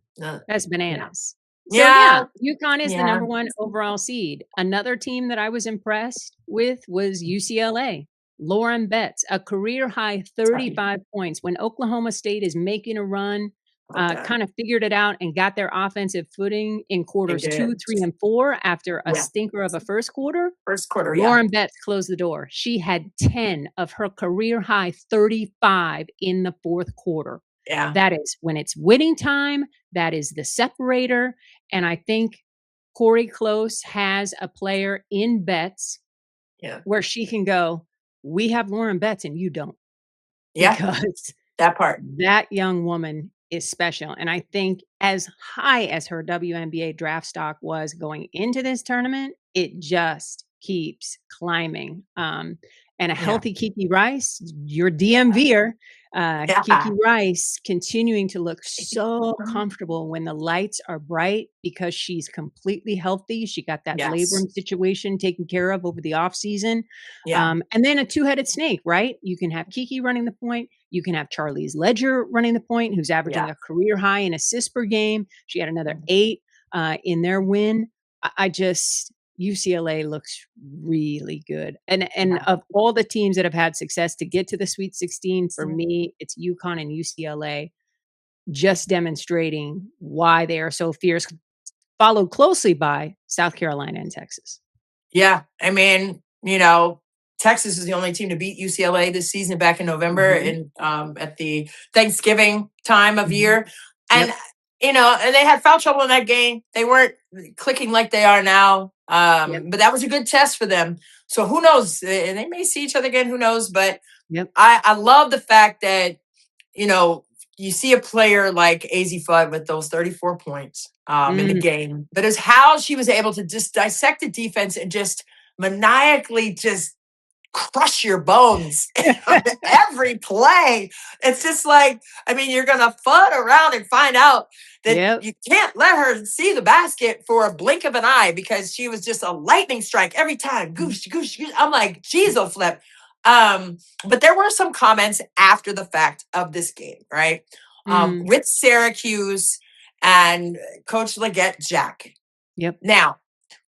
that's yeah, bananas. So, yeah, yeah, UConn is the yeah. number 1 overall seed. Another team that I was impressed with was UCLA. Lauren Betts, a career high Sorry 35 points. When Oklahoma State is making a run, about that. kind of figured it out and got their offensive footing in They quarters 2, did. 3, and 4 after a Yeah, stinker of a first quarter. first quarter. Yeah, Lauren Betts closed the door. She had 10 of her career high 35 in the fourth quarter. yeah, That is when it's winning time. That is the separator. And I think Corey Close has a player in Betts yeah, where she can go, we have Lauren Betts and you don't, yeah. because That part. that young woman is special. And I think as high as her WNBA draft stock was going into this tournament, it just keeps climbing. And a Yeah, healthy Kiki Rice, your DMVer, Kiki yeah, Rice continuing to look so comfortable when the lights are bright because she's completely healthy. She got that yes, labrum situation taken care of over the off season. yeah, And then a two-headed snake, right? You can have Kiki running the point. You can have Charlize Ledger running the point, who's averaging yeah. a career high in assists per game. She had another Mhm. 8 in their win. I just UCLA looks really good, and Yeah, of all the teams that have had success to get to the Sweet 16, for me, it's UConn and UCLA, just demonstrating why they are so fierce. Followed closely by South Carolina and Texas. yeah. I mean, Texas is the only team to beat UCLA this season back in November Mhm, in at the Thanksgiving time of mhm. year. And Yep, and they had foul trouble in that game. They weren't clicking like they are now. yep, But that was a good test for them. So who knows? They may see each other again, who knows? But yep. I love the fact that, you know, you see a player like AZ Fudd with those 34 points in the Mm, game, but it's how she was able to just dissect the defense and just maniacally just crush your bones every play. It's just like, I mean, you're going to fud around and find out that yep, you can't let her see the basket for a blink of an eye because she was just a lightning strike every time. mhm, Goosh, goosh, goosh. I'm like, geez, oh flip. But there were some comments after the fact of this game, right? mm, With Syracuse and Coach Legette-Jack. yep, Now,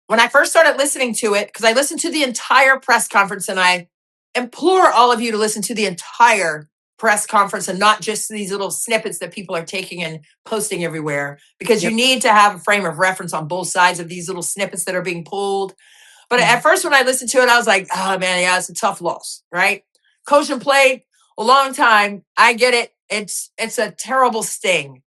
when I first started listening to it, because I listened to the entire press conference, and I implore all of you to listen to the entire press conference and not just these little snippets that people are taking and posting everywhere, because you yep, need to have a frame of reference on both sides of these little snippets that are being pulled. But at mhm, first, when I listened to it, I was like, oh man, yeah, it's a tough loss, right? Coach and played a long time. I get it. It's a terrible sting.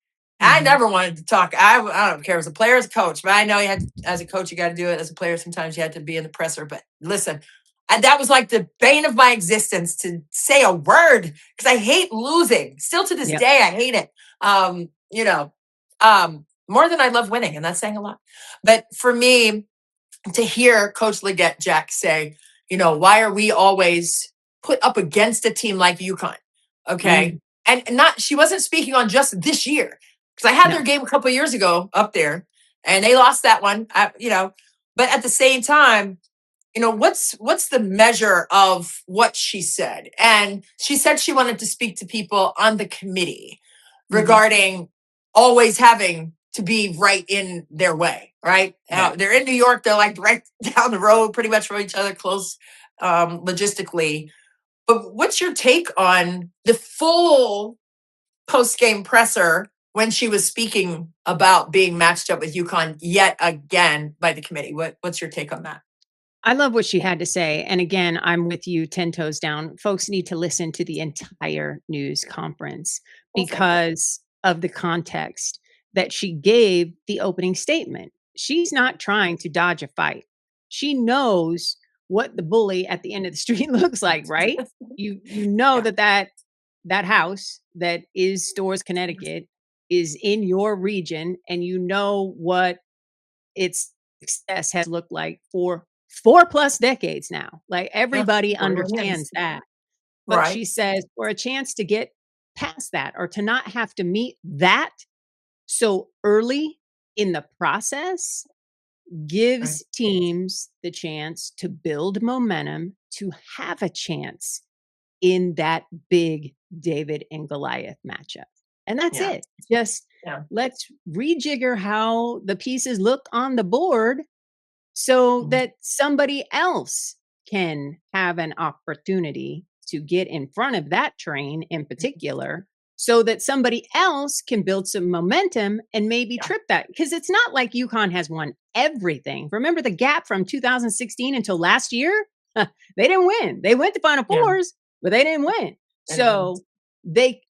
I mhm. never wanted to talk. I don't care as a player, as a coach, but I know you had as a coach, you got to do it. As a player, sometimes you had to be in the presser. But listen, that was like the bane of my existence to say a word because I hate losing. Still to this Yep. day, I hate it. More than I love winning, and that's saying a lot. But for me, to hear Coach Legette-Jack say, why are we always put up against a team like UConn? Okay. Mm, And not, she wasn't speaking on just this year because I had no. their game a couple of years ago up there. and they lost that one. But at the same time, what's the measure of what she said? And she said she wanted to speak to people on the committee regarding always having to be right in their way, right? They're in New York. They're like right down the road, pretty much from each other, close logistically. But what's your take on the full post-game presser when she was speaking about being matched up with UConn yet again by the committee? What's your take on that? I love what she had to say. And again, I'm with you 10 toes down. Folks need to listen to the entire news conference because of the context that she gave the opening statement. She's not trying to dodge a fight. She knows what the bully at the end of the street looks like, right? You know that house that is Stores, Connecticut is in your region, and you know what its success has looked like for 4+ decades now. Like, everybody understands that. But Right. she says, for a chance to get past that, or to not have to meet that so early in the process, gives teams the chance to build momentum, to have a chance in that big David and Goliath matchup. And that's it. Just let's rejigger how the pieces look on the board so that somebody else can have an opportunity to get in front of that train in particular, so that somebody else can build some momentum and maybe trip that. Because it's not like UConn has won everything. Remember the gap from 2016 until last year? They didn't win. They went to Final Fours, but they didn't win. So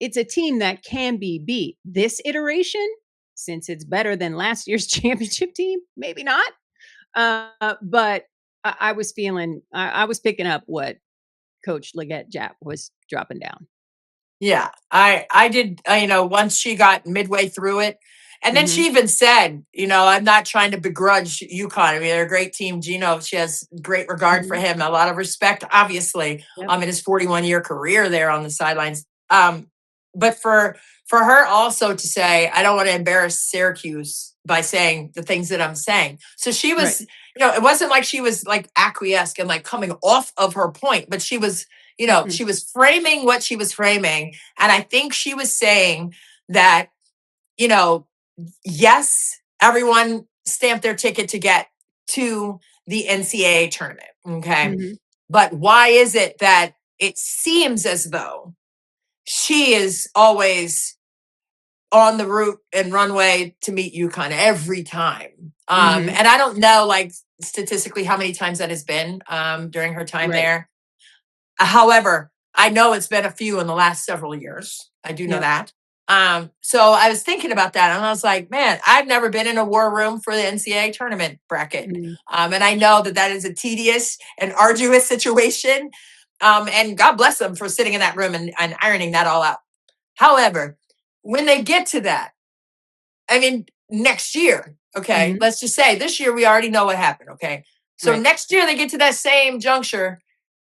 it's a team that can be beat. This iteration, since it's better than last year's championship team, maybe not. But I was feeling, I was picking up what Coach Legette-Jack was dropping down. Yeah, I did, once she got midway through it. And then she even said, I'm not trying to begrudge UConn. I mean, they're a great team. Gino, she has great regard for him, a lot of respect, obviously, in his 41-year career there on the sidelines. But for her also to say, I don't want to embarrass Syracuse by saying the things that I'm saying. So she was, it wasn't like she was like acquiesced and like coming off of her point, but she was, she was framing what she was framing. And I think she was saying that, yes, everyone stamped their ticket to get to the NCAA tournament. Okay. But why is it that it seems as though she is always on the route and runway to meet UConn every time? And I don't know, like, statistically how many times that has been during her time there. However, I know it's been a few in the last several years. I do know that. So I was thinking about that, and I was like, man, I've never been in a war room for the NCAA tournament bracket. And I know that is a tedious and arduous situation. And God bless them for sitting in that room and ironing that all out. However, when they get to that, I mean, next year, okay, let's just say this year, we already know what happened. Okay. So next year they get to that same juncture.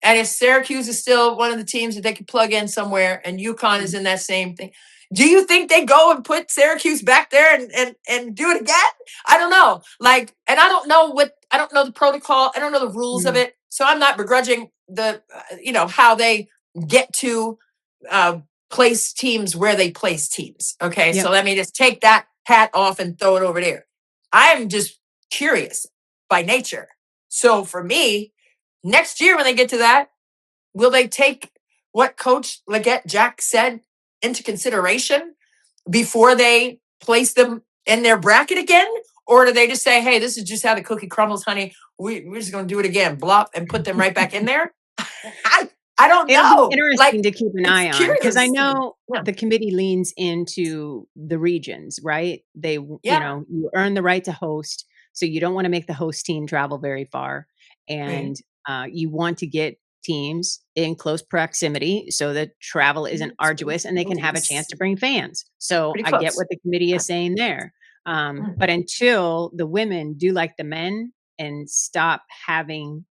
And if Syracuse is still one of the teams that they could plug in somewhere, and UConn is in that same thing, do you think they go and put Syracuse back there and do it again? I don't know. Like, and I don't know the protocol. I don't know the rules of it. So I'm not begrudging the, how they get to place teams where they place teams. Okay. So let me just take that hat off and throw it over there. I'm just curious by nature. So for me, next year when they get to that, will they take what Coach Legette-Jack said into consideration before they place them in their bracket again? Or do they just say, hey, this is just how the cookie crumbles, honey. We're just going to do it again, blop, and put them right back in there? I don't know. It'll be interesting to keep an eye on, because I know the committee leans into the regions, right? They, you earn the right to host, so you don't want to make the host team travel very far. And you want to get teams in close proximity so that travel isn't arduous and they can have a chance to bring fans. So I get what the committee is saying there. But until the women do like the men and stop having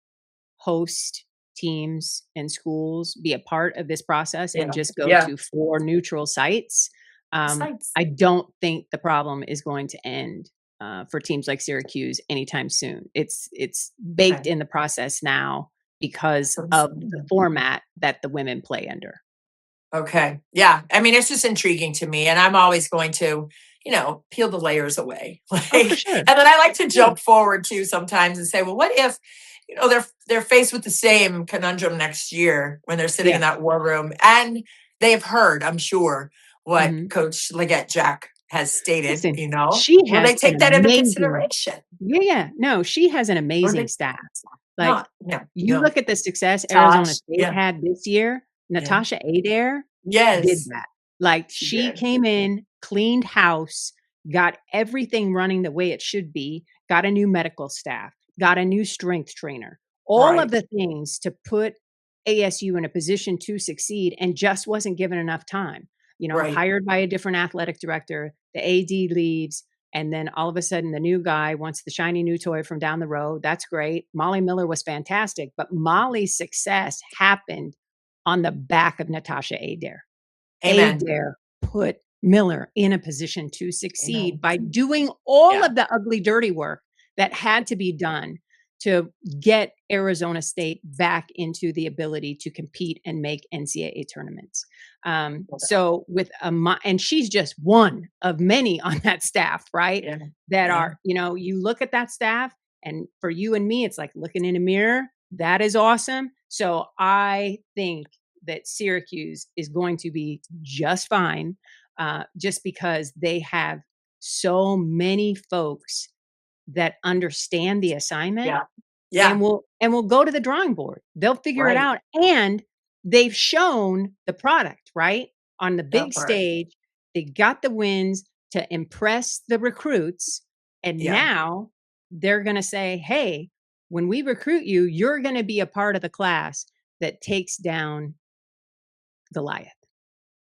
host teams and schools be a part of this process and just go to 4 neutral sites, I don't think the problem is going to end for teams like Syracuse anytime soon. It's baked Okay. in the process now because So of the format that the women play under. okay. Yeah. I mean, it's just intriguing to me. And I'm always going to, peel the layers away. Oh, for Like, sure. and then I like to Yeah. jump forward too sometimes and say, well, what if, they're faced with the same conundrum next year when they're sitting in Yeah. that war room and they've heard, I'm sure, what Mhm. Coach Legette-Jack has stated, Listen, she will they has an take that into amazing consideration? yeah. No, she has an Or amazing they staff. Like, not? Yeah. you No. look at the success Arizona Tosh. State Yeah. had this year, Yeah. Natasha Adair did Yes. that. Like, She she did. came in, cleaned house, got everything running the way it should be, got a new medical staff, got a new strength trainer, all of Right. the things to put ASU in a position to succeed, and just wasn't given enough time. Right. Hired by a different athletic director, the AD leaves, and then all of a sudden the new guy wants the shiny new toy from down the road. That's great. Molly Miller was fantastic, but Molly's success happened on the back of Natasha Adair. Amen. Adair put Miller in a position to succeed Amen. by doing all Yeah. of the ugly, dirty work that had to be done to get Arizona State back into the ability to compete and make NCAA tournaments. So with and she's just one of many on that staff, right? Yeah. That Yeah. are, you look at that staff, and for you and me, it's like looking in a mirror. That is awesome. So I think that Syracuse is going to be just fine, just because they have so many folks that understand the assignment, Yeah. Yeah. and will go to the drawing board. They'll figure it Right. out, and they've shown the product, right? On the That big part. stage, they got the wins to impress the recruits, and Yeah. now they're gonna say, "Hey, when we recruit you, you're gonna be a part of the class that takes down Goliath.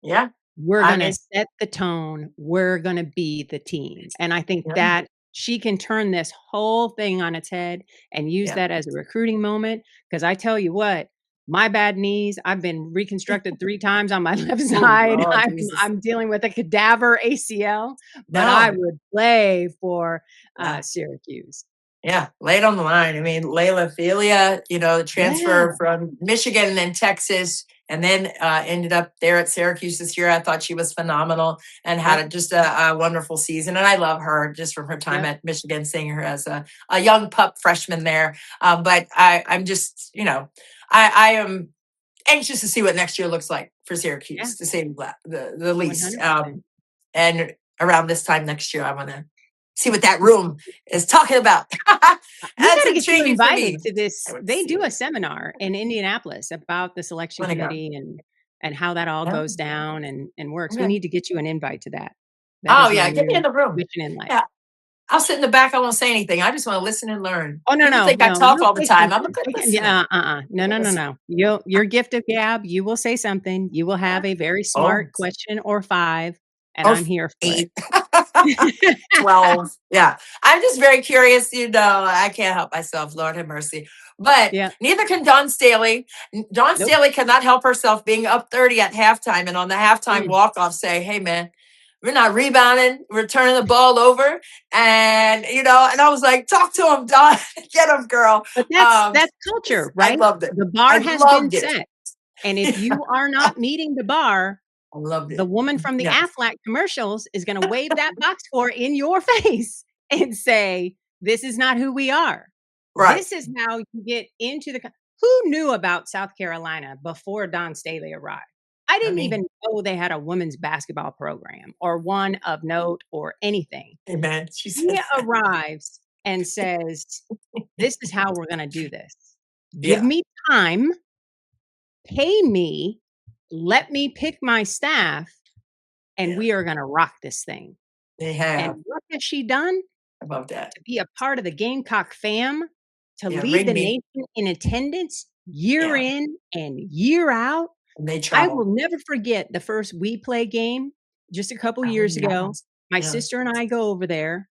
Yeah. We're I gonna mean, set the tone. We're gonna be the team." And I think yeah. that she can turn this whole thing on its head and use Yeah. that as a recruiting moment. Because I tell you what, my bad knees, I've been reconstructed 3 times on my left Oh, side. Lord I'm Jesus. I'm dealing with a cadaver ACL, but I No. would play for, Yeah. Syracuse. Yeah. Lay it on the line. I mean, Layla Felia, the Yeah, transfer from Michigan and then Texas, and then ended up there at Syracuse this year. I thought she was phenomenal and had yep, just a wonderful season. And I love her just from her time yep, at Michigan, seeing her as a young pup freshman there. But I'm just, I am anxious to see what next year looks like for yeah, Syracuse, to say the least. 100%. And around this time next year, I want to see what that room is talking about. We That's gotta get you intriguing for invited me. to I this. want to They see do what a it. seminar in Indianapolis about the I selection want to go. committee and how that all Yeah. goes down and works. We Okay. need to get you an invite to that. That Oh is my yeah, get me in new the room. mission in life. Yeah, I'll sit in the back. I won't say anything. I just want to listen and learn. Oh, no, People no, think I no, talk you'll all the say time. I'm a something. good Yeah, listener. no, Good no, no, listener. no. Your gift of gab, you will say something. You will Yeah. have a very Oh, smart question or 5, and or I'm here for it. 8. 12. Yeah. I'm just very curious. I can't help myself. Lord have mercy. But Yeah. neither can Dawn Staley. Dawn Nope. Staley cannot help herself being up 30 at halftime and on the halftime Mm. walk off say, hey, man, we're not rebounding. We're turning the ball over. And I was like, talk to him, Dawn. Get him, girl. But Um, that's culture, I right? loved it. The I bar has been loved it. set. And if you are not meeting the bar, I loved the it. woman from the Yeah. Aflac commercials is gonna wave that box score in your face and say, "This is not who we are. Right. This is how you get into the co." Who knew about South Carolina before Don Staley arrived? I I didn't mean, even know they had a women's basketball program or one of note or anything. amen. She He said that. arrives and says, "This is how we're gonna do this. Give Yeah. me time, pay me, let me pick my staff, and Yeah. we are gonna rock this thing." They And have. what has she done? I love that. To be a part of the Gamecock fam, to Yeah. lead Ring the me. nation in attendance year Yeah. in and year out. And they I will travel. never forget the first We Play game just a couple Oh, years ago. yes. My Yeah. sister and I go over there,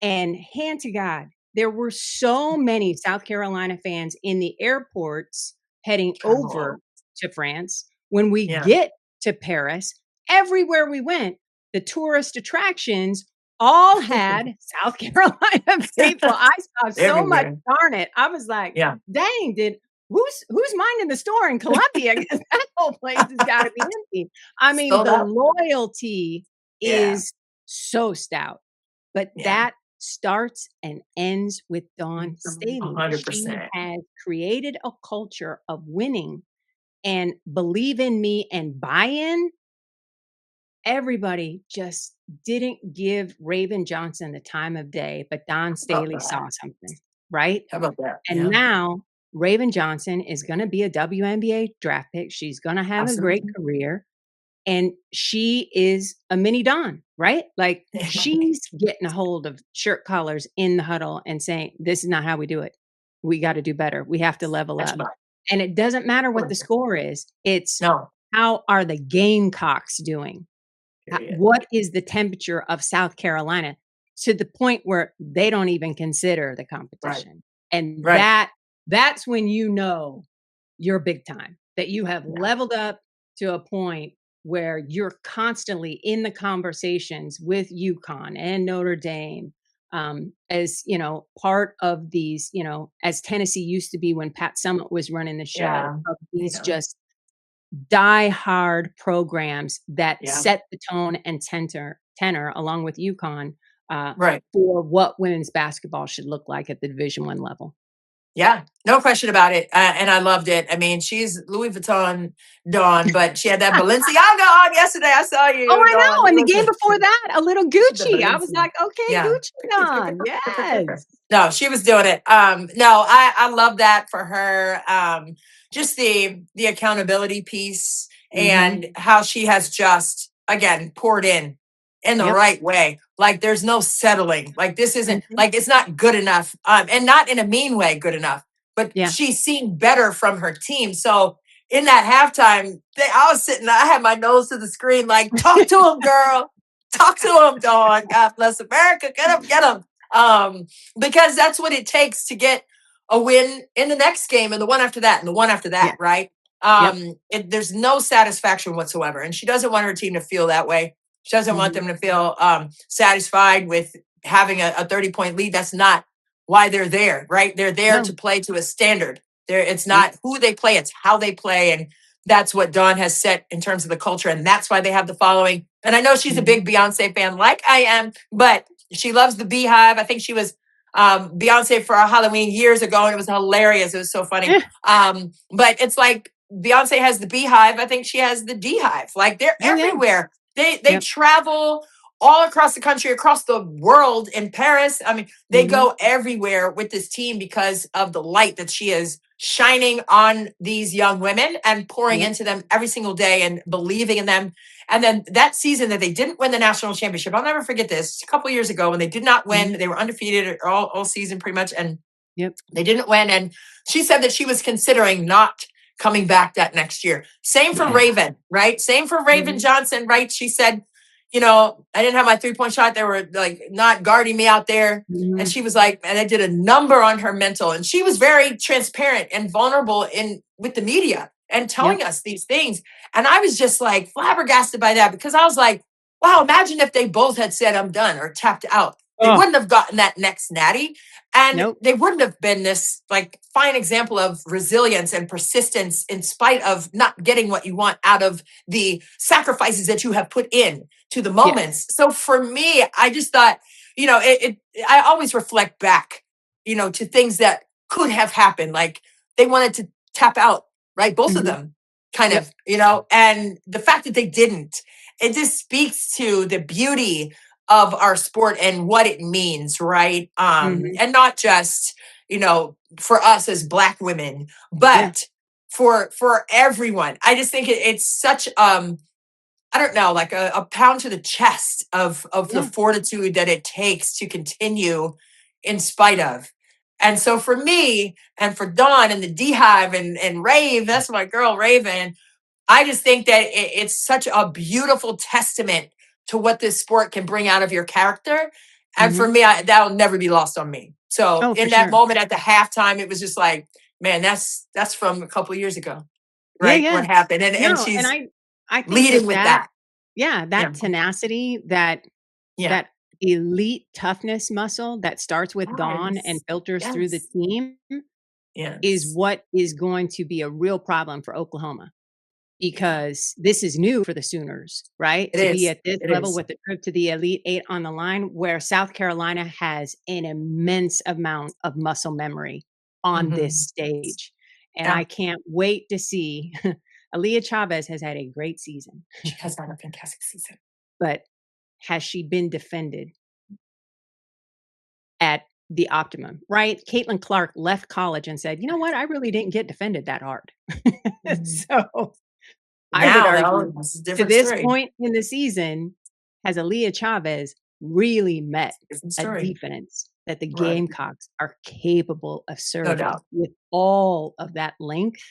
and hand to God, there were so many South Carolina fans in the airports heading over Travel. to France. When we Yeah. get to Paris, everywhere we went, the tourist attractions all had South Carolina faithful. I saw so much, Everywhere. darn it. I was like, Yeah. dang, who's minding the store in Columbia? 'Cause that whole place has got to be empty. I mean, Sold the out. loyalty Yeah. is so stout, but Yeah. that starts and ends with Dawn Staley. She 100%. has created a culture of winning and believe in me and buy-in. Everybody just didn't give Raven Johnson the time of day, but Dawn How about Staley saw that? something, right? How about that? And Yeah. now Raven Johnson is gonna be a WNBA draft pick. She's gonna have a great Absolutely. career, and she is a mini Dawn, right? Like, she's getting a hold of shirt collars in the huddle and saying, "This is not how we do it. We gotta do better. We have to level up." Benchmark. And it doesn't matter what the score is. It's No. how are the Gamecocks doing? Period. What is the temperature of South Carolina to the point where they don't even consider the Right. competition? And Right. that's when you know you're big time, that you have Yeah. leveled up to a point where you're constantly in the conversations with UConn and Notre Dame, as part of these, as Tennessee used to be when Pat Summitt was running the show, Yeah. of these Yeah. just die-hard programs that Yeah. set the tone and tenor along with UConn, Right. for what women's basketball should look like at the Division I level. Yeah, no question about it, and I loved it. I mean, she's Louis Vuitton Dawn, but she had that Balenciaga on yesterday. I saw Oh, you, I Dawn. know, It and the was game before that, a little the Gucci. I was Balenci. like, "Okay, Yeah. Gucci Dawn, yes." No, she was doing it. No, I love that for her. Just the accountability piece Mhm. and how she has just again poured in the Yep. right way. Like there's no settling. Like this isn't Mhm. like it's not good enough. And not in a mean way, good enough. But Yeah. she's seen better from her team. So in that halftime, I was sitting, I had my nose to the screen, like, talk to him, girl. Talk to him, Dawn. God bless America. Get him, get him. Because that's what it takes to get a win in the next game and the one after that and the one after Yeah. that, right? Yep. There's no satisfaction whatsoever. And she doesn't want her team to feel that way. She doesn't want Mhm. them to feel satisfied with having a 30-point lead. That's not why they're there, right? They're there No. to play to a standard. It's Yep. not who they play, it's how they play. And that's what Dawn has set in terms of the culture. And that's why they have the following. And I know she's a Mhm. big Beyonce fan, like I am, but she loves the Beehive. I think she was Beyonce for a Halloween years ago, and it was hilarious. It was so funny. Yeah. But it's like Beyonce has the Beehive. I think she has the D-Hive. Like they're Oh, yeah. everywhere. They Yep. travel all across the country, across the world, in Paris. I mean, they Mhm. go everywhere with this team because of the light that she is shining on these young women and pouring Yep. into them every single day and believing in them. And then that season that they didn't win the national championship, I'll never forget this. A couple years ago when they did not win, Mhm. they were undefeated all season pretty much, and Yep. they didn't win. And she said that she was considering not coming back that next year. Same for Yeah. Raven, right? Same for Raven Mhm. Johnson, right? She said, I didn't have my 3-point shot. They were like not guarding me out there. And Mhm. she was like, and I did a number on her mental. And she was very transparent and vulnerable in with the media and Yep. telling us these things. And I was just like flabbergasted by that because I was like, wow, imagine if they both had said, I'm done or tapped out. They Oh, wouldn't have gotten that next natty. And nope. they wouldn't have been this like fine example of resilience and persistence in spite of not getting what you want out of the sacrifices that you have put in to the Yes. moments. So for me, I just thought, I always reflect back, to things that could have happened. Like they wanted to tap out, right? Both of Mhm. them kind Yep. of, and the fact that they didn't, it just speaks to the beauty of our sport and what it means, right? Mhm. And not just, for us as Black women, Yeah. but for everyone. I just think it's such I don't know, like a pound to the chest of the Yeah. fortitude that it takes to continue in spite of. And so for me and for Dawn and the Beehive and Rave, that's my girl Raven. I just think that it's such a beautiful testament to what this sport can bring out of your character. And for Mhm. me, that'll never be lost on me. So Oh, for in that sure. moment at the halftime, it was just like, man, that's from a couple of years ago, Yeah, right? yeah. What happened? And No, and she's I think leading that with that. yeah, Yeah, that tenacity, that yeah, elite toughness muscle that starts with Dawn and Yes. filters through the Yes. team is Yes. what is going to be a real problem for Oklahoma. Yeah. Because this is new for the Sooners, right? It To be is. at this It level is. with the trip to the Elite Eight on the line, where South Carolina has an immense amount of muscle memory on this Mhm. stage. And Yeah. I can't wait to see. Aaliyah Chavez has had a great season, She has had a fantastic season. but has she been defended at the optimum, right? Caitlin Clark left college and said, you know what? I really didn't get defended that hard. Mhm. So I would Now, though, argue it's a to different this story. point in the season, has Aaliyah Chavez really met Different a story. defense that the Right. Gamecocks are capable of No serving doubt. with all of that length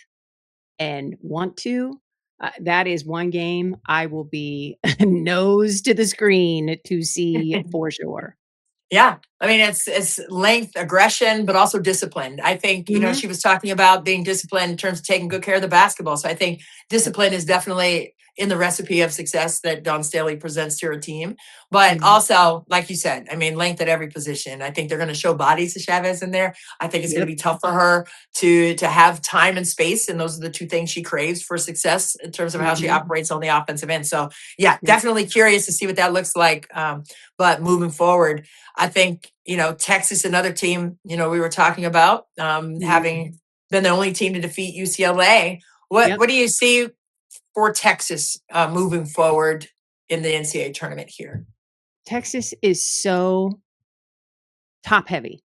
and want to? That is one game I will be nose to the screen to see for sure. Yeah. I mean, it's length, aggression, but also discipline. I think, Mhm. she was talking about being disciplined in terms of taking good care of the basketball. So I think Yep. discipline is definitely in the recipe of success that Don Staley presents to her team. But Mhm. also, like you said, I mean, length at every position. I think they're going to show bodies to Chavez in there. I think it's going to Yep. be tough for her to have time and space. And those are the two things she craves for success in terms of how she Mhm. operates on the offensive end. So yeah, Yep. definitely curious to see what that looks like. But moving forward, I think, Texas, another team, we were talking about Mhm. having been the only team to defeat UCLA. What Yep. what do you see for Texas moving forward in the NCAA tournament here? Texas is so top heavy.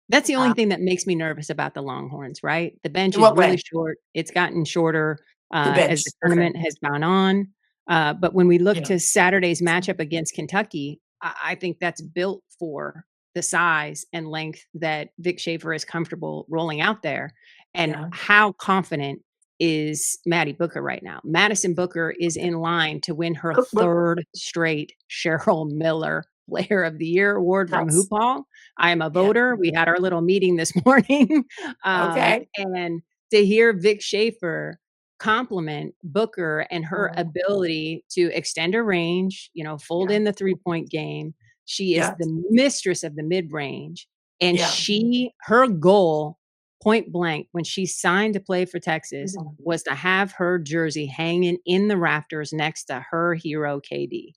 That's the only Uh, thing that makes me nervous about the Longhorns, right? The bench in is what really way? short. It's gotten shorter The as bench. the Okay. tournament has gone on. But when we look Yeah. to Saturday's matchup against Kentucky, I think that's built for the size and length that Vic Schaefer is comfortable rolling out there. And Yeah. how confident is Maddie Booker right now? Madison Booker is in line to win her Cookbook. third straight Cheryl Miller Player of the Year award from Nice. Hoop Hall. I am a Yeah. voter. We had our little meeting this morning. Okay. And to hear Vic Schaefer compliment Booker and her Oh, ability to extend her range, fold yeah. in the 3-point game. She is Yeah. the mistress of the mid range. And Yeah. her goal, point blank, when she signed to play for Texas, was to have her jersey hanging in the rafters next to her hero, KD.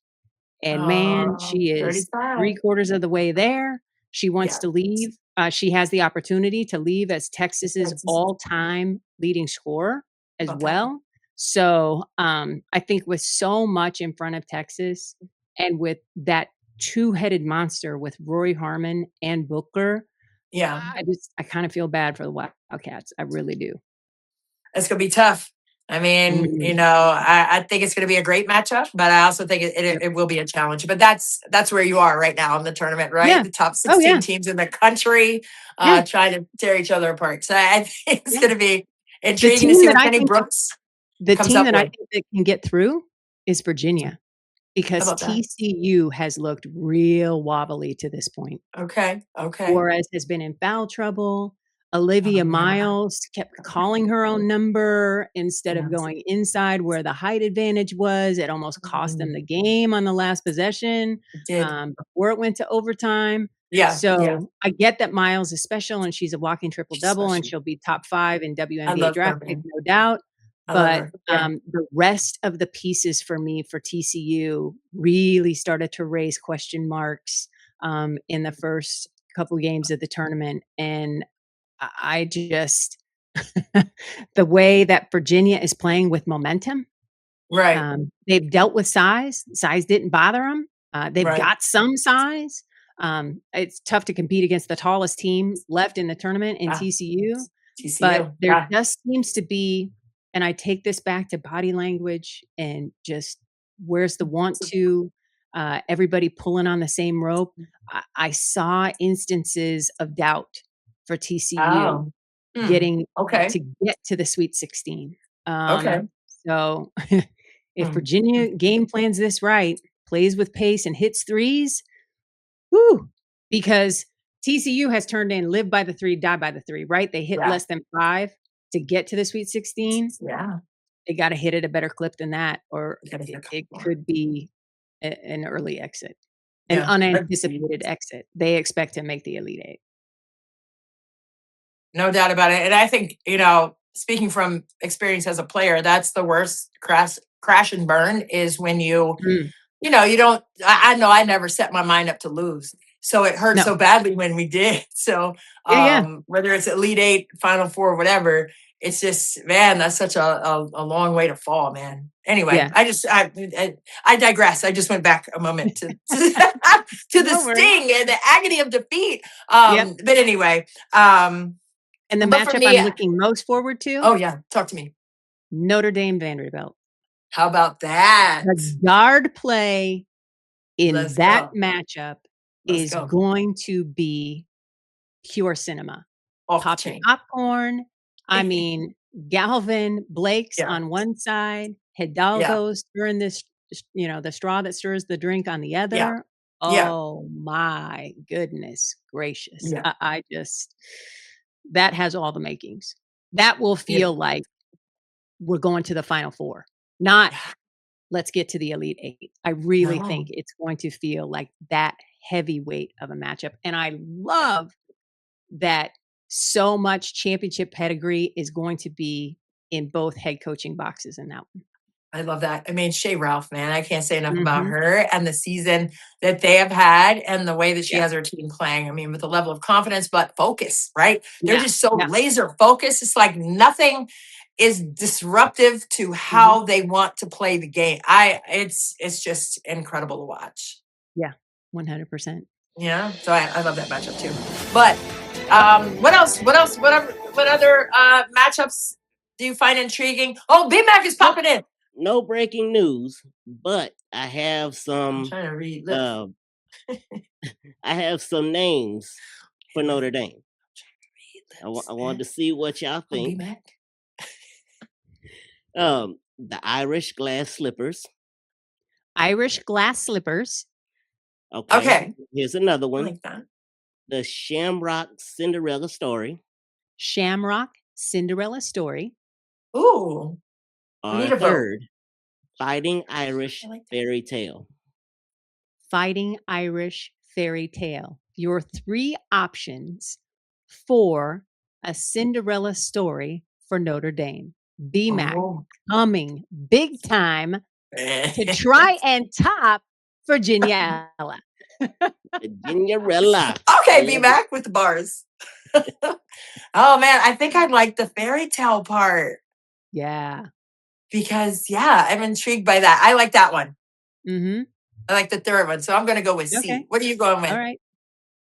And man, she is 35. 3/4 of the way there. She wants Yeah. to leave. She has the opportunity to leave as Texas's Texas. all-time leading scorer as Okay. well. So, I think with so much in front of Texas and with that two-headed monster with Roy Harmon and Booker, Yeah. I kinda feel bad for the Wildcats. I really do. It's gonna be tough. I mean, Mhm. I think it's gonna be a great matchup, but I also think Yep. it will be a challenge. But that's where you are right now in the tournament, right? Yeah. The top Oh, 16 yeah. teams in the country Yeah. trying to tear each other apart. So I think it's Yeah. gonna be The intriguing to team see that what I Kenny think Brooks The comes team up that I with. think that can get through is How Virginia, because about that? TCU has looked real wobbly to this point. Okay. Okay. Suarez has been in foul trouble. Olivia Oh yeah. Miles kept calling her own number instead of Yeah. going inside where the height advantage was. It almost cost them Mm, the game on the last possession, it did. before it went to overtime. Yeah. Yeah. So, I get that Miles is special and she's a walking triple She's double and special. she'll be top 5 in I WNBA love draft her, pick, man. no doubt. I love But, her. Yeah. the rest of the pieces for me for TCU really started to raise question marks, in the first couple games of the tournament, and I just the way that Virginia is playing with momentum, Right. they've dealt with size. Size didn't bother them. They've Right. got some size. It's tough to compete against the tallest team left in the tournament in Ah, TCU, but TCU. there Yeah. just seems to be, and I take this back to body language and just where's the want to, everybody pulling on the same rope. I saw instances of doubt for TCU Oh. Hmm. getting Okay. to get to the Sweet 16. Okay. So if Hmm. Virginia game plans this right, plays with pace and hits threes, whoo, because TCU has turned in live by the 3, die by the 3, right? They hit Yeah. less than 5 to get to the Sweet 16. Yeah. They gotta hit at a better clip than that, or You gotta hit a couple it more. could be an early exit. an Yeah. unanticipated exit. They expect to make the Elite Eight. No doubt about it. And I think, speaking from experience as a player, that's the worst crash and burn is when Mm. you don't, I know I never set my mind up to lose. So it hurt No. so badly when we did. So Yeah. whether it's Elite Eight, Final Four, whatever, it's just, man, that's such a long way to fall, man. Anyway, Yeah. I digress. I just went back a moment to to the No worries. sting and the agony of defeat. Yep. But anyway, And the but for matchup me, I'm looking most forward to, oh yeah, talk to me. Notre Dame Vanderbilt. How about that? The guard play in Let's that go. matchup Let's is go. going to be pure cinema. Off the Pop your chain. popcorn. I mean, Galvin, Blake's Yeah. on one side, Hidalgo's stirring this, the straw that stirs the drink on the other. Yeah. Oh my goodness gracious. Yeah. I just, that has all the makings. That will feel like we're going to the Final Four, not let's get to the Elite Eight. I really think it's going to feel like that heavyweight of a matchup. And I love that so much championship pedigree is going to be in both head coaching boxes in that one. I love that. I mean, Shea Ralph, man, I can't say enough about her and the season that they have had and the way that she has her team playing. I mean, with a level of confidence, but focus, right? They're just so laser focused. It's like nothing is disruptive to how they want to play the game. It's just incredible to watch. Yeah, 100%. Yeah, so I love that matchup too. But what else? What other matchups do you find intriguing? Oh, BMAC is popping in. No breaking news, but I have I'm some. trying to read. I have some names for Notre Dame. I wanted to see what y'all think. The Irish glass slippers. Irish glass slippers. Okay. Here's another one. I like that. The Shamrock Cinderella story. Shamrock Cinderella story. Ooh. Or third, Fighting Irish Fairy Tale. Fighting Irish Fairy Tale. Your three options for a Cinderella story for Notre Dame. BMAC coming big time to try and top Virginiaella. Virginiaella. Okay, BMAC with the bars. Oh man, I think I'd like the fairy tale part. Yeah. Because I'm intrigued by that. I like that one. Mm-hmm. I like the third one. So I'm going to go with C. What are you going with? All right.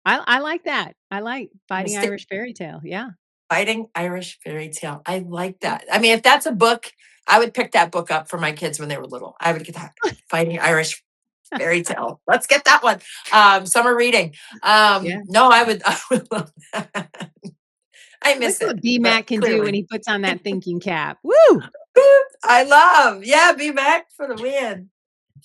I like that. I like Fighting Irish Fairy Tale. Yeah. Fighting Irish Fairy Tale. I like that. I mean, if that's a book, I would pick that book up for my kids when they were little. I would get that. Fighting Irish Fairy Tale. Let's get that one. Summer reading. No, I would love that. I miss it. What BMAC can do when he puts on that thinking cap. Woo! I love. Yeah, BMAC for the win.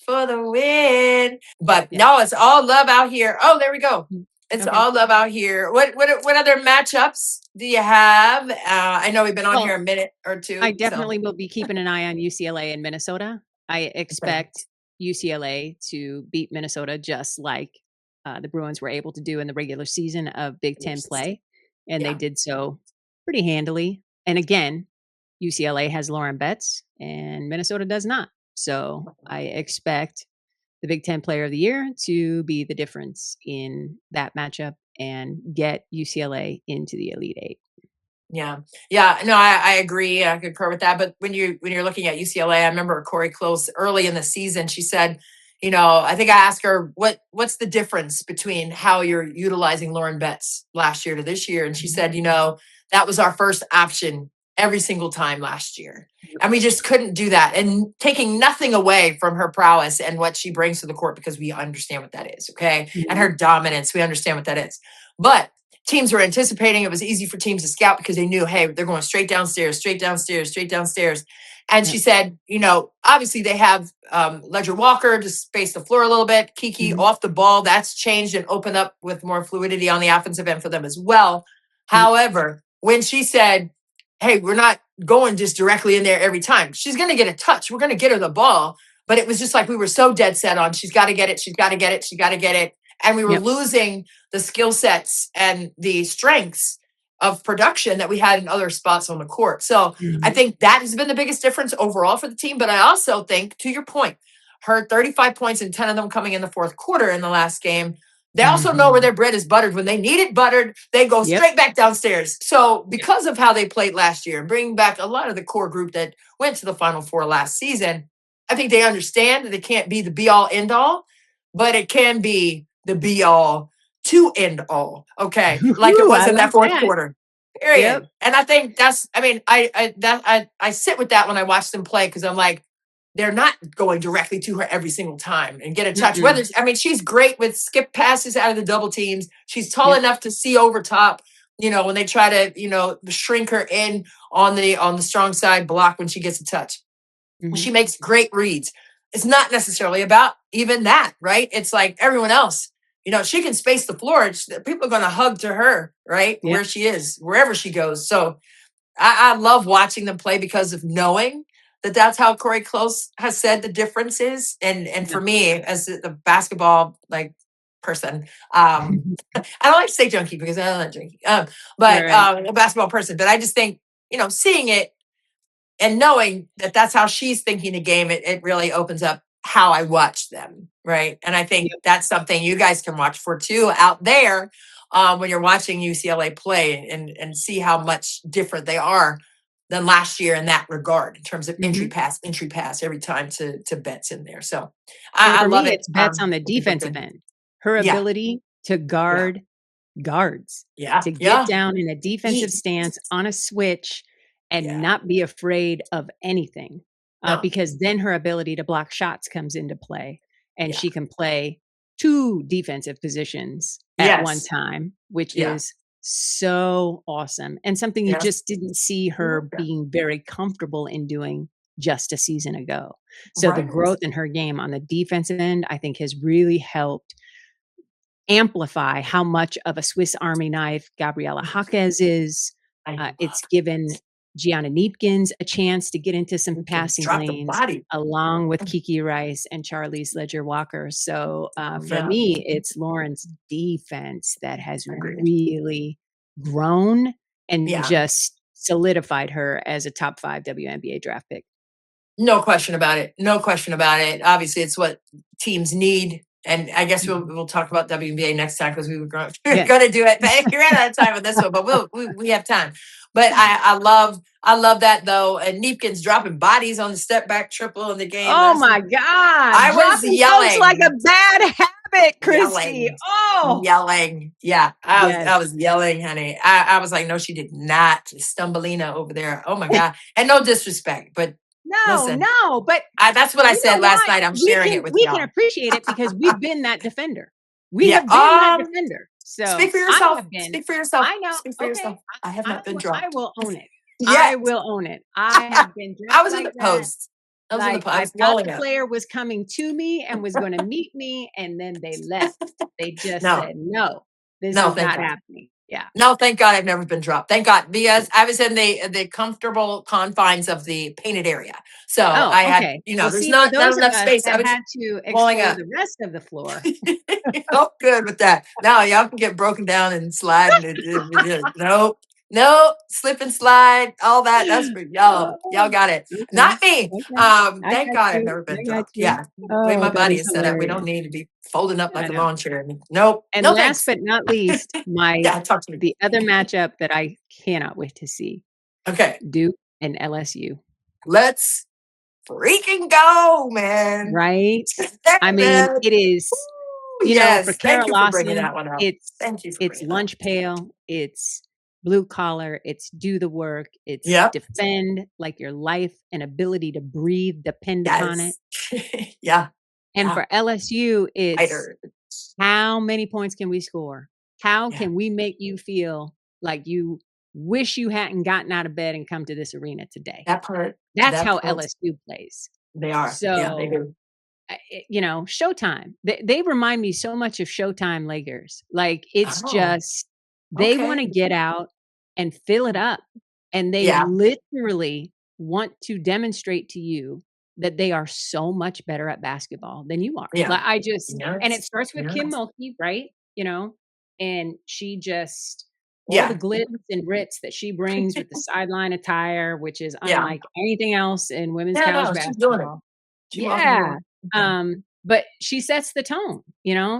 For the win. But no, it's all love out here. Oh, there we go. It's all love out here. What other matchups do you have? I know we've been on here a minute or two. I definitely will be keeping an eye on UCLA and Minnesota. I expect UCLA to beat Minnesota just like the Bruins were able to do in the regular season of Big Ten play. And they did so pretty handily. And again, UCLA has Lauren Betts and Minnesota does not. So I expect the Big Ten Player of the Year to be the difference in that matchup and get UCLA into the Elite Eight. Yeah. No, I agree. I concur with that. But when you're looking at UCLA, I remember Corey Close early in the season. She said, I think I asked her what's the difference between how you're utilizing Lauren Betts last year to this year, and she said, that was our first option every single time last year. And we just couldn't do that. And taking nothing away from her prowess and what she brings to the court, because we understand what that is. Okay. And her dominance, we understand what that is. But teams were anticipating it was easy for teams to scout because they knew, hey, they're going straight downstairs. And she said, obviously they have Ledger Walker to space the floor a little bit. Kiki off the ball. That's changed and opened up with more fluidity on the offensive end for them as well. However, when she said, hey, we're not going just directly in there every time, she's going to get a touch. We're going to get her the ball. but it was just like we were so dead set on she's got to get it, she's got to get it, she's got to get it. And we were losing the skill sets and the strengths of production that we had in other spots on the court. So I think that has been the biggest difference overall for the team. But I also think, to your point, her 35 points and 10 of them coming in the fourth quarter in the last game, they also know where their bread is buttered. When they need it buttered, they go straight back downstairs. So because of how they played last year and bringing back a lot of the core group that went to the Final Four last season, I think they understand that it can't be the be-all, end-all, but it can be the be-all to end all. Okay. Like it was in that fourth quarter. Period. Yep. And I think that's, I mean, I sit with that when I watch them play, because I'm like, they're not going directly to her every single time and get a touch. Whether, I mean, she's great with skip passes out of the double teams. She's tall enough to see over top, when they try to, shrink her in on the strong side block when she gets a touch. She makes great reads. It's not necessarily about even that, right? It's like everyone else. She can space the floor. People are going to hug to her, right? Yeah. Where she is, wherever she goes. So I love watching them play because of knowing that that's how Corey Close has said the difference is. And for me, as the basketball person, I don't like to say junkie because I don't like drinking, but a basketball person. But I just think, seeing it and knowing that that's how she's thinking the game, it really opens up how I watch them, right? And I think that's something you guys can watch for too out there when you're watching UCLA play and see how much different they are than last year in that regard in terms of entry pass every time to Betts in there. So I love it. It's Betts on the defensive end. Her ability to guard guards, to get down in a defensive stance on a switch and not be afraid of anything. Because then her ability to block shots comes into play, and she can play two defensive positions at one time, which is so awesome, and something you just didn't see her being very comfortable in doing just a season ago. So the growth in her game on the defensive end, I think, has really helped amplify how much of a Swiss Army knife Gabriela Jaquez is. It's given Gianna Neepkins a chance to get into some passing lanes along with Kiki Rice and Charlize Ledger-Walker. So for me, it's Lauren's defense that has really grown and just solidified her as a top 5 WNBA draft pick. No question about it. No question about it. Obviously, it's what teams need. And I guess we'll talk about WNBA next time because we were going to do it. But you're out of time with this one, but we have time. But I love that though. And Neepkins dropping bodies on the step back triple in the game. Oh my God! I was yelling like a bad habit, Christy. Yelling. Yeah, I was yelling, honey. I was like, no, she did not. Stumbleina over there. Oh my God! And no disrespect, but. But that's what I said last night. I'm sharing it with you. We can appreciate it because we've been that defender. We have been that defender. So speak for yourself. Speak for yourself. I know. Speak for yourself. I have not been dropped. I will own it. I will own it. I have been dropped. I was in the post. I thought the player was coming to me and was going to meet me, and then they left. They just said, no, this is not happening. Yeah. No, thank God I've never been dropped. Thank God, because I was in the comfortable confines of the painted area. So I had, there's not enough space. I had to explore the rest of the floor. Oh, good with that. Now y'all can get broken down and slide. Nope, slip and slide, all that. That's for y'all. Y'all got it. Not me. Thank God I've never been dropped. Yeah. The way my body is set up, we don't need to be folding up like a lawn chair. Nope. And no last thanks. but not least, the other matchup that I cannot wait to see. Okay. Duke and LSU. Let's freaking go, man. Right? I mean, it is, for Kara Lawson, it's lunch pail, it's blue collar, it's do the work, it's defend like your life and ability to breathe depend upon it. And for LSU, it's how many points can we score? How can we make you feel like you wish you hadn't gotten out of bed and come to this arena today? That's how LSU plays. They are. So, they do. Showtime. They remind me so much of Showtime Lakers. Like it's just, they want to get out and fill it up. And they literally want to demonstrate to you that they are so much better at basketball than you are. Yeah. Like, and it Yes. starts with Kim Yes. Mulkey, right? And she just, all the Yeah. glitz and ritz that she brings with the sideline attire, which is Yeah. unlike anything else in women's Yeah, college no, she's doing it. basketball. She walking the Yeah. walk. Yeah. But she sets the tone,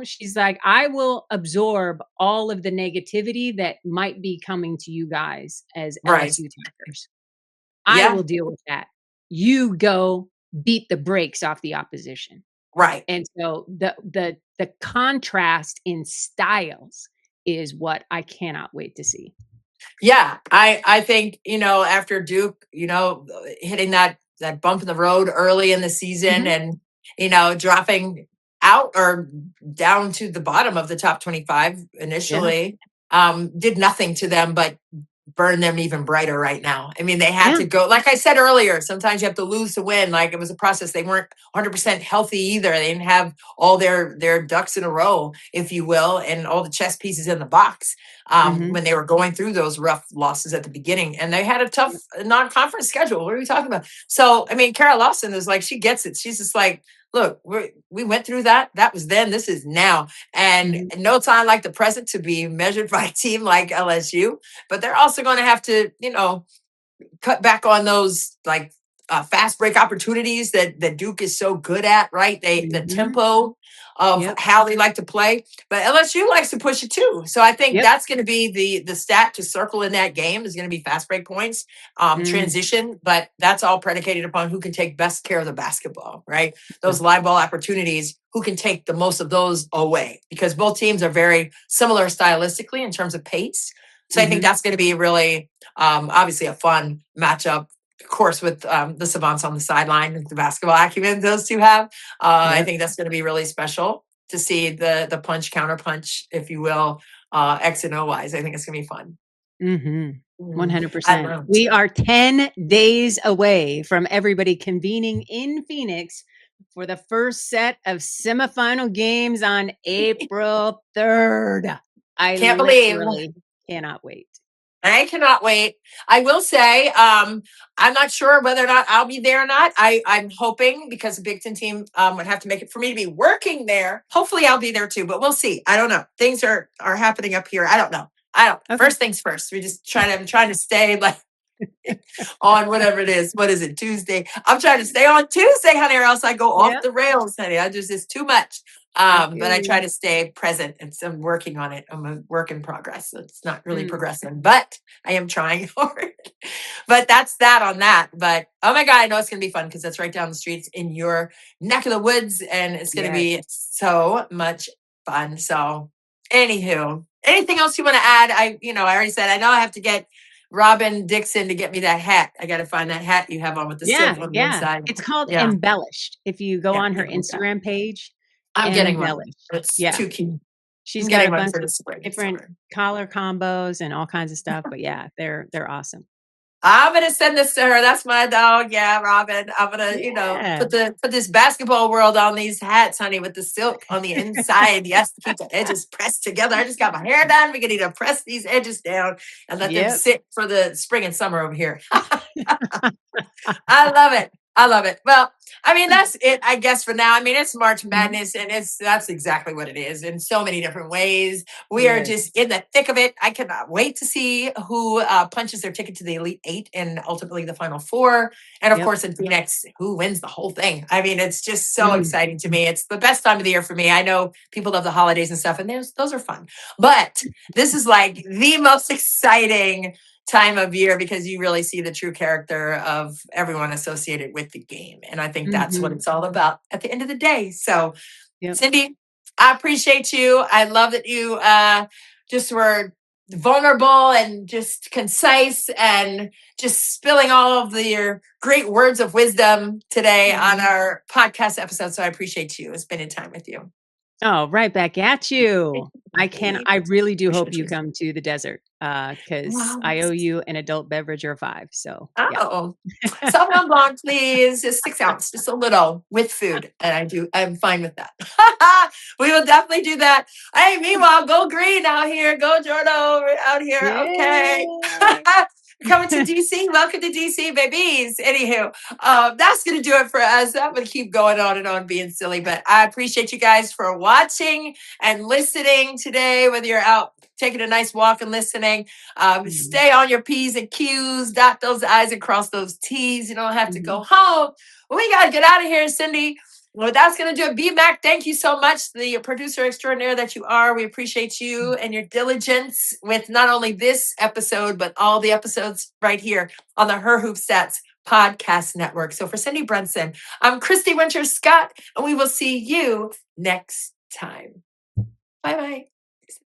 she's like, I will absorb all of the negativity that might be coming to you guys as Right. LSU takers. I Yeah. will deal with that. You go beat the brakes off the opposition. Right. And so the contrast in styles is what I cannot wait to see. Yeah. I think, after Duke, hitting that bump in the road early in the season Mhm. and, dropping out or down to the bottom of the top 25 Yeah. initially, did nothing to them but burn them even brighter right now. I mean, they had Yeah. to go, like I said earlier, sometimes you have to lose to win. Like, it was a process. They weren't 100% healthy either. They didn't have all their ducks in a row, if you will, and all the chess pieces in the box Mhm. when they were going through those rough losses at the beginning. And they had a tough non-conference schedule. What are we talking about? So, I mean, Kara Lawson is like, she gets it. She's just like, look, we went through that. That was then. This is now. And Mhm. no time like the present to be measured by a team like LSU. But they're also going to have to, cut back on those like fast break opportunities that Duke is so good at, right? The Mhm. tempo of Yep. how they like to play, but LSU likes to push it too. So I think Yep. that's going to be the stat to circle in that game is going to be fast break points, transition, but that's all predicated upon who can take best care of the basketball, right? Those live ball opportunities, who can take the most of those away, because both teams are very similar stylistically in terms of pace. So I think Mhm. that's going to be really obviously a fun matchup, of course, with the savants on the sideline, the basketball acumen those two have. I Yep. think that's going to be really special to see the punch, counter punch, if you will, X and O wise. I think it's going to be fun. Mhm. I 100%. don't know. We are 10 days away from everybody convening in Phoenix for the first set of semifinal games on April 3rd. I Can't believe. literally cannot wait. I cannot wait. I will say, I'm not sure whether or not I'll be there or not. I'm hoping, because the Big Ten team would have to make it for me to be working there. Hopefully I'll be there too, but we'll see. I don't know. Things are happening up here. I don't know. Okay. First things first. I'm trying to stay like on whatever it is. What is it? Tuesday. I'm trying to stay on Tuesday, honey, or else I go off Yep. the rails, honey. It's too much. I feel But I try you. to stay present, and so I'm working on it. I'm a work in progress. So it's not really Mm. progressing, but I am trying hard. But that's that on that. But oh my God, I know it's gonna be fun because that's right down the streets in your neck of the woods, and it's gonna Yes. be so much fun. So anywho, anything else you want to add? I already said I know I have to get Robin Dixon to get me that hat. I got to find that hat you have on with the Yeah. silk on the Yeah. inside. It's called Yeah, Embellished. If you go yeah, on her yeah, okay. Instagram page, I'm getting one. Embellished. It's Yeah. too cute. She's I'm got a getting one bunch for of the spring and different summer. collar combos and all kinds of stuff. But yeah, they're awesome. I'm gonna send this to her. That's my dog. Yeah, Robin. I'm gonna, Yeah. put this basketball world on these hats, honey, with the silk on the inside. Yes, to keep the edges pressed together. I just got my hair done. We're gonna need to press these edges down and let them Yep. sit for the spring and summer over here. I love it. I love it. Well, I mean, that's it, I guess, for now. I mean, it's March Mhm. Madness, and that's exactly what it is in so many different ways. We are Yes. just in the thick of it. I cannot wait to see who punches their ticket to the Elite Eight and ultimately the Final Four. And of Yep. course, in Phoenix, who wins the whole thing. I mean, it's just so Mm. exciting to me. It's the best time of the year for me. I know people love the holidays and stuff, and those are fun. But this is like the most exciting time of year because you really see the true character of everyone associated with the game. And I think that's what Mhm. it's all about at the end of the day. So, Yep. Cindy, I appreciate you. I love that you just were vulnerable and just concise and just spilling all of your great words of wisdom today on Mhm. our podcast episode. So I appreciate you spending time with you. Oh, right back at you. I really do hope Appreciate you you. come to the desert, because Wow. I owe you an adult beverage or 5. So yeah. Oh, Sauvignon Blanc, please. Just 6 ounce, just a little with food. And I'm fine with that. We will definitely do that. Hey, meanwhile, go green out here. Go Jordan out here. Okay. Yeah. Coming to DC. Welcome to DC, babies. Anywho, that's going to do it for us. I'm going to keep going on and on being silly, but I appreciate you guys for watching and listening today, whether you're out taking a nice walk and listening. Stay on your P's and Q's, dot those I's and cross those T's. You don't have to go home. We got to get out of here, Cindy. Well, that's going to do it. B-Mac, thank you so much, the producer extraordinaire that you are. We appreciate you and your diligence with not only this episode, but all the episodes right here on the Her Hoop Stats podcast network. So for Cindy Brunson, I'm Christy Winters Scott, and we will see you next time. Bye-bye.